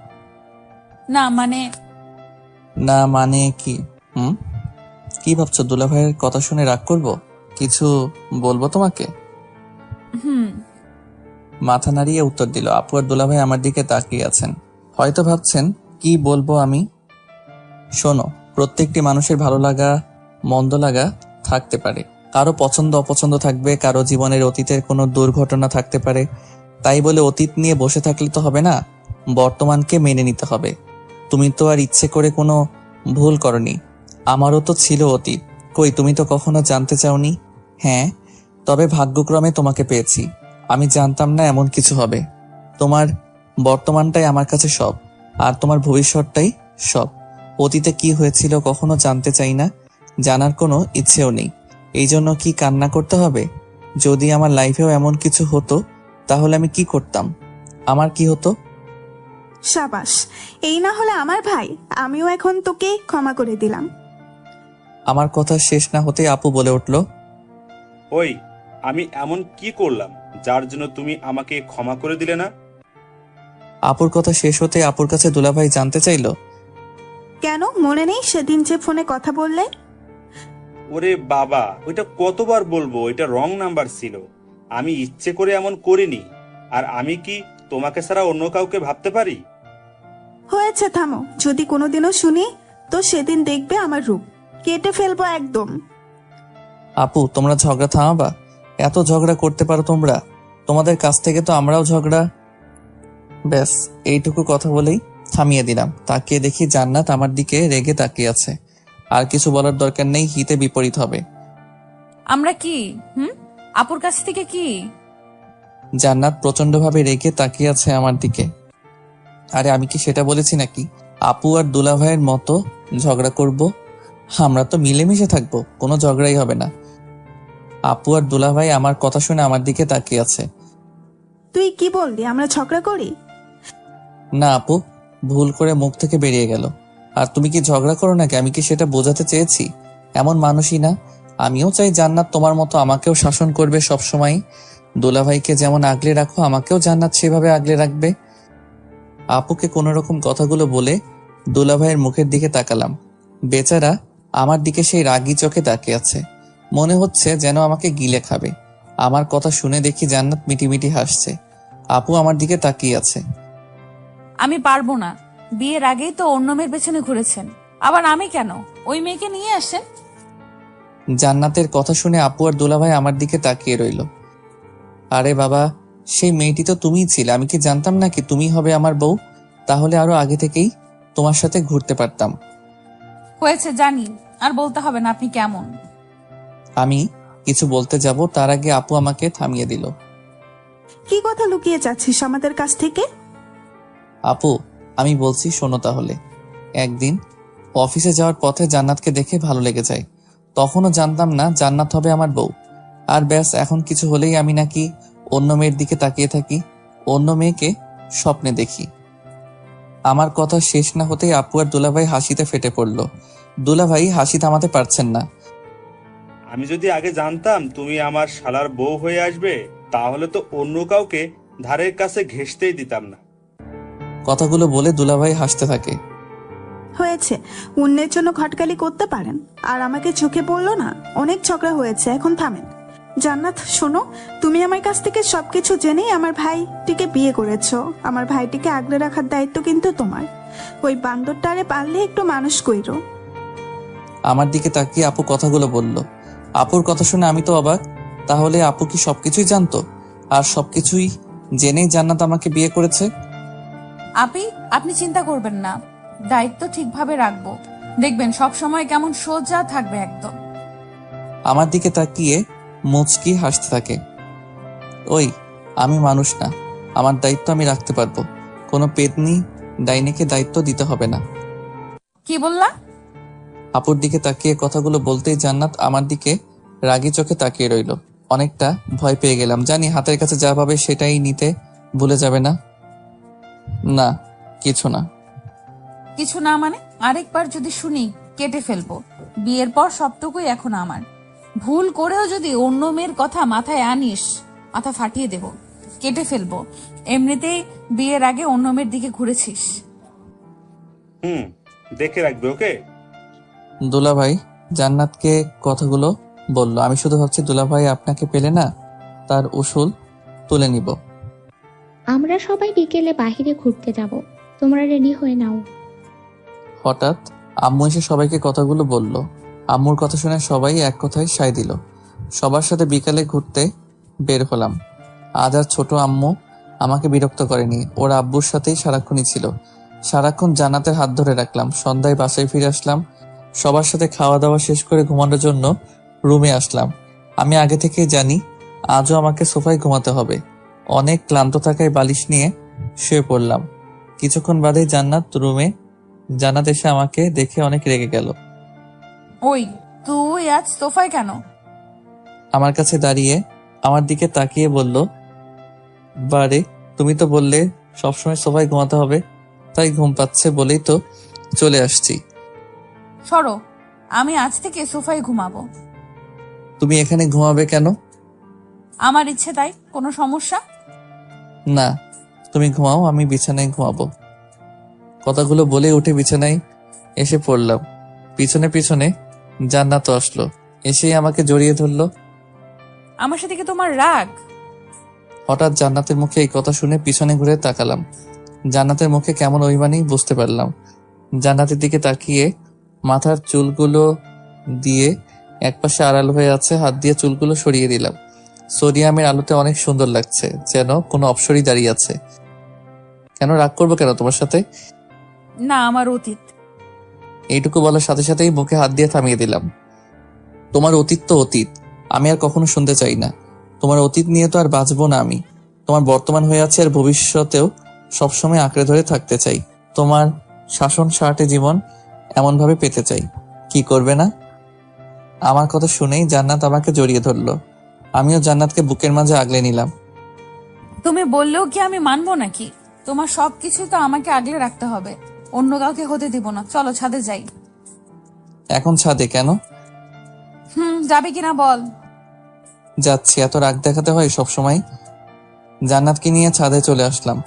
না মানে কি? কি ভাবছো? দুলাভাইয়ের কথা শুনে রাগ করবো? কিছু বলবো তোমাকে? মাথা নাড়িয়ে উত্তর দিল। আপু আর দুলাভাই আমার দিকে তাকিয়ে আছেন। হয়তো ভাবছেন কি বলবো আমি। শোনো, প্রত্যেকটি মানুষের ভালো লাগা মন্দ লাগা থাকতে পারে। কারো পছন্দ অপছন্দ থাকবে, কারো জীবনের অতীতের কোনো দুর্ঘটনা থাকতে পারে। তাই বলে অতীত নিয়ে বসে থাকলে তো হবে না, বর্তমানকে মেনে নিতে হবে। তুমি তো আর ইচ্ছে করে কোনো ভুল করনি, আমারও তো ছিল অতীত। কই, তুমি তো কখনো জানতে চাওনি। হ্যাঁ, তবে ভাগ্যক্রমে তোমাকে পেয়েছি। আমি জানতাম না এমন কিছু হবে। তোমার বর্তমানটাই আমার কাছে সব, আর তোমার ভবিষ্যৎটাই সব। অতীতে কি হয়েছিল কখনো জানতে চাই না, জানার কোনো ইচ্ছেও নেই। এই জন্য কি কান্না করতে হবে? যদি আমার লাইফেও এমন কিছু হতো তাহলে আমি কি করতাম? আমার কি হতো? সাবাস, এই না হলে আমার ভাই, আমিও এখন তোকে ক্ষমা করে দিলাম। আমার কথা শেষ না হতে আপু বলে উঠল, ওই, আমি এমন কি করলাম যার জন্য তুমি আমাকে ক্ষমা করে দিলে না? আপুর কথা শেষ হতে আপুর কাছে দুলাভাই জানতে চাইলো, কেন মনে নেই সেদিন যে ফোনে কথা বললে? ওরে বাবা, ওইটা কতবার বলবো, এটা রং নাম্বার ছিল। আমি ইচ্ছে করে এমন করিনি। আর আমি কি তোমাকে ছাড়া অন্য কাউকে ভাবতে পারি? হয়েছে, থামো। যদি কোনোদিনও শুনি তো সেদিন দেখবে আমার রূপ কেটে ফেলবো একদম। আপু তোমরা ঝগড়া থামাবা? এত ঝগড়া করতে পারো তোমরা? তোমাদের কাছ থেকে তো আমরাও ঝগড়া। ব্যাস এইটুকু কথা বলেই থামিয়ে দিলাম। তাকিয়ে দেখি জান্নাত আমার দিকে রেগে তাকিয়ে আছে। আর কিছু বলার দরকার নেই, হিতে বিপরীত হবে। আমরা কি আপুর কাছ থেকে কি? জান্নাত প্রচন্ডভাবে রেগে তাকিয়ে আছে আমার দিকে। আরে আমি কি সেটা বলেছি নাকি আপু আর দুলাভাইয়ের মতো ঝগড়া করব? আমরা তো মিলেমিশে থাকবো, কোনো ঝগড়াই হবে না। আপু আর দুলাভাই আমার কথা শুনে আমার দিকে তাকিয়ে আছে। তুই কি বললি, আমরা ঝগড়া করি? না আপু, ভুল করে মুখ থেকে বেরিয়ে গেল। আর তুমি কি ঝগড়া করো নাকি, আমি কি সেটা বোঝাতে চেয়েছি? এমন মানুষই না। আমিও চাই জান্নাত তোমার মতো আমাকেও শাসন করবে সবসময়। দুলাভাইকে যেমন আগলে রাখো, আমাকেও জান্নাত সেভাবে আগলে রাখবে। আপুকে কোনো রকম কথাগুলো বলে দুলাভাইয়ের মুখের দিকে তাকালাম। বেচারা আমার দিকে সেই রাগী চোখে তাকিয়ে আছে, মনে হচ্ছে যেন আমাকে গিলে খাবে। আমার কথা শুনে দেখি জান্নাত মিটিমিটি হাসছে। আপু আমার দিকে তাকিয়ে আছে। আমি পারবো না। বিয়ের আগেই তো অন্য মেয়ের পেছনে ঘুরেছেন, আবার আমি কেন? ওই মেয়েকে নিয়ে আসেন। জান্নাতের কথা শুনে আপু আর দুলাভাই আমার দিকে তাকিয়ে রইল। আরে বাবা, সেই মেয়েটি তো তুমিই ছিলে। আমি কি জানতাম নাকি তুমি হবে আমার বউ? তাহলে আরো আগে থেকেই তোমার সাথে ঘুরতে পারতাম। হয়েছে জানি, আর বলতে হবে না আপনি কেমন। আমি কিছু বলতে যাব তার আগে আপু আমাকে থামিয়ে দিল। কি কথা লুকিয়ে যাচ্ছিস আমাদের কাছ থেকে? আপু আমি বলছি শোনো তাহলে। একদিন অফিসে যাওয়ার পথে জান্নাতকে দেখে ভালো লেগে যায়। তখনও জানতাম না জান্নাত হবে আমার বউ। আর ব্যাস, এখন কিছু হলেই আমি নাকি অন্য মেয়ের দিকে তাকিয়ে থাকি, অন্য মেয়েকে স্বপ্নে দেখি। আমার কথা শেষ না হতেই আপু আর দুলাভাই হাসিতে ফেটে পড়ল। দুলাভাই হাসি থামাতে পারছেন না। আমি যদি আগে জানতাম তুমি আমার শালার বউ হয়ে আসবে, তাহলে তো অন্য কাউকে ধারের কাছে ঘেঁষতেই দিতাম না। কথাগুলো বলে দুলাভাই হাসতে থাকে। হয়েছে, অন্যের জন্য ঘটকালি করতে পারেন, আর আমাকে চোখে পড়লো না। অনেক ঝগড়া হয়েছে, এখন থামেন। জান্নাত শোনো, তুমি আমার কাছ থেকে সবকিছু জেনেই আমার ভাইটিকে বিয়ে করেছো। আমার ভাইটিকে আগলে রাখার দায়িত্ব কিন্তু তোমার। ওই বান্দরটারে পারলে একটু মানুষ কইরো। আমার দিকে তাকিয়ে আপু কথাগুলো বলল। আপুর কথা শুনে আমি তো অবাক। তাহলে আপু কি সবকিছুই জানতো, আর সবকিছুই জেনেই জান্নাত আমাকে বিয়ে করেছে? আপনি চিন্তা করবেন না, দায়িত্ব ঠিকভাবে রাখবো। দেখবেন সব সময় কেমন সোজা থাকবে একদম। আমার দিকে তাকিয়ে মুচকি হাসতে থাকে। ওই, আমি মানুষ না, আমার দায়িত্ব আমি রাখতে পারবো। কোনো পেতনি ডাইনিকে দায়িত্ব দিতে হবে না। কি বললা? আপুর দিকে তাকিয়ে কথাগুলো বলতেই জান্নাত আমার দিকে রাগী চোখে তাকিয়ে রইল। অনেকটা ভয় পেয়ে গেলাম। জানি হাতের কাছে যা পাবে সেটাই নিতে ভুলে যাবে না। না, কিছু না। কিছু না মানে? আরেকবার যদি শুনি কেটে ফেলবো। বিয়ের পর সবটুকুই এখন আমার। ভুল করেও যদি অন্য মেয়ের কথা মাথায় আনিস, মাথা ফাটিয়ে দেব, কেটে ফেলবো। এমনিতেই বিয়ের আগে অন্য মেয়ের দিকে ঘুরেছিস। দেখে রাখবে ওকে। দুলাভাই জান্নাতকে কথাগুলো বলল। আমি শুধু ভাবছি দুলাভাই আপনাকে পেলে না তার উসুল তুলে নিব। আমরা সবাই বিকেলে বাহিরে ঘুরতে যাব, তোমরা রেডি হয়ে নাও। হঠাৎ আম্মু এসে সবাইকে কথাগুলো বলল। আম্মুর কথা শুনে সবাই এক কথায় সায় দিল। সবার সাথে বিকালে ঘুরতে বের হলাম। আজ আর ছোট আম্মু আমাকে বিরক্ত করেনি, ওর আব্বুর সাথেই সারাক্ষণই ছিল। সারাক্ষণ জান্নাতের হাত ধরে রাখলাম। সন্ধ্যায় বাসায় ফিরে আসলাম। সবার সাথে খাওয়া দাওয়া শেষ করে ঘুমানোর জন্য রুমে আসলাম। আমি আগে থেকেই জানি আজও আমাকে সোফায় ঘুমাতে হবে। অনেক ক্লান্ত থাকায় বালিশ নিয়ে শুয়ে পড়লাম। কিছুক্ষণ বাদেই জান্নাত এসে আমাকে দেখে অনেক রেগে গেল। ওই তুই আজ সোফায় কেন? আমার কাছে দাঁড়িয়ে আমার দিকে তাকিয়ে বলল, বারে তুমি তো বললে সবসময় সোফায় ঘুমাতে হবে, তাই ঘুম পাচ্ছে বলেই তো চলে আসছি। সরো, আমি আজ থেকে সোফায় ঘুমাবো। তুমি এখানে ঘুমাবে কেন? আমার ইচ্ছে তাই। কোনো সমস্যা? না, তুমি ঘুমাও, আমি বিছানায় ঘুমাবো। কথাগুলো বলে উঠে বিছানায় এসে পড়লাম। পিছনে পিছনে জান্নাত আসলো। এসেই আমাকে জড়িয়ে ধরলো। আমার সাথে কি তোমার রাগ? হঠাৎ জান্নাতের মুখে এই কথা শুনে পিছনে ঘুরে তাকালাম। জান্নাতের মুখে কেমন অভিমানী বুঝতে পারলাম। জান্নাতের দিকে তাকিয়ে মাথার চুলগুলো দিয়ে একপাশে আড়াল হয়ে আছে, হাত দিয়ে চুলগুলো সরিয়ে দিলাম। সোডিয়ামের আলোতে অনেক সুন্দর লাগছে, যেন কোনো অপসরই দাঁড়িয়ে আছে। কেন রাগ করবো কেন তোমার সাথে? না, আমার অতীত। এইটুকু বলার সাথে সাথেই মুখে হাত দিয়ে থামিয়ে দিলাম। তোমার অতীত তো অতীত, আমি আর কখনো শুনতে চাই না। তোমার অতীত নিয়ে তো আর বাঁচবো না আমি। তোমার বর্তমান হয়ে আছে আর ভবিষ্যতেও সবসময় আঁকড়ে ধরে থাকতে চাই। তোমার শাসন সারাটে জীবন এমনভাবে পেতে চাই। কি করবে না? আমার কথা শুনেই জান্নাত আমাকে জড়িয়ে ধরলো। আমিও জান্নাতকে বুকের মাঝে আগলে নিলাম। তুমি বললেও কি আমি মানবো নাকি? তোমার সবকিছু তো আমাকে আগলে রাখতে হবে, অন্য কাউকে হতে দিব না। চলো ছাদে যাই। এখন ছাদে কেন? যাবে কিনা বল। যাচ্ছি, এত রাগ দেখাতে হয় সবসময়। জান্নাতকে নিয়ে ছাদে চলে আসলাম।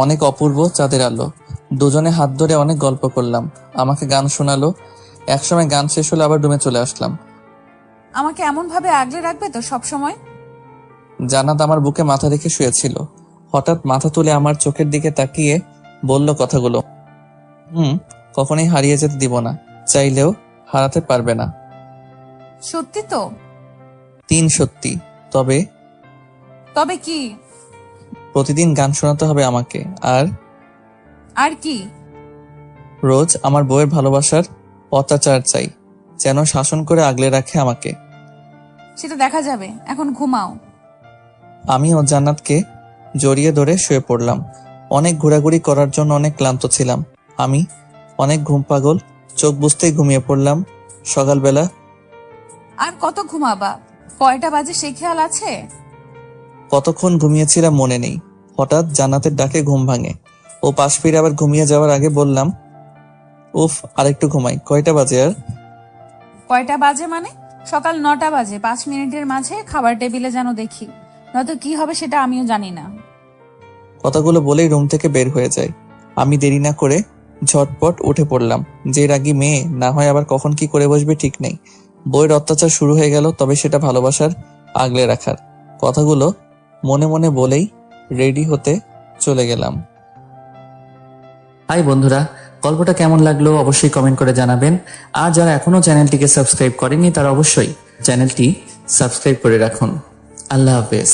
অনেক অপূর্ব চাঁদের আলো। দুজনে হাত ধরে অনেক গল্প করলাম। আমাকে গান শোনালো। একসময় গান শেষ হলে আবার রুমে চলে আসলাম। আমাকে এমন ভাবে আগলে রাখবে তো সব সময়? জান্নাত আমার বুকে মাথা রেখে শুয়েছিল। হঠাৎ মাথা তুলে আমার চোখের দিকে তাকিয়ে বলল কথাগুলো। কখনোই হারিয়ে যেতে দিব না, চাইলেও হারাতে পারবে না। সত্যি তো? 3 সত্যি। তবে তবে কি? প্রতিদিন গান শোনাতে হবে আমাকে। আর কি? রোজ আমার বউয়ের ভালোবাসার অত্যাচার চাই, যেন শাসন করে আগলে রাখে আমাকে। সেটা দেখা যাবে, এখন ঘুমাও। আমি ও জান্নাতকে জড়িয়ে ধরে শুয়ে পড়লাম। অনেক ঘোরাঘুরি করার জন্য অনেক ক্লান্ত ছিলাম আমি। অনেক ঘুম পাগল, চোখ বুঝতেই ঘুমিয়ে পড়লাম। সকালবেলা আর কত ঘুমাবা? কয়টা বাজে সে খেয়াল আছে? কতক্ষণ ঘুমিয়েছিলাম মনে নেই। হঠাৎ জান্নাতের ডাকে ঘুম ভাঙে। ও পাশ ফিরে আবার ঘুমিয়ে যাওয়ার আগে বললাম, উফ, আরেকটু ঘুমাই। কয়টা বাজে আর? কয়টা বাজে মানে? সকাল 9টা বাজে। 5 মিনিটের মাঝে খাবার টেবিলে যেন দেখি, নয়তো কি হবে সেটা আমিও জানি না। কথাগুলো বলেই রুম থেকে বের হয়ে যায়। আমি দেরি না করে ঝটপট উঠে পড়লাম। যে রাগী মেয়ে না হয় আবার কখন কি করে বসবে ঠিক নেই। বইয়ের অত্যাচার শুরু হয়ে গেল, তবে সেটা ভালোবাসার আগলে রাখার। কথাগুলো মনে মনে বলেই রেডি হতে চলে গেলাম। হাই বন্ধুরা, গল্পটা কেমন লাগলো অবশ্যই কমেন্ট করে জানাবেন। আর যারা এখনো চ্যানেলটিকে সাবস্ক্রাইব করেনি তারা অবশ্যই চ্যানেলটি সাবস্ক্রাইব করে রাখুন। আল্লাহ হাফেজ।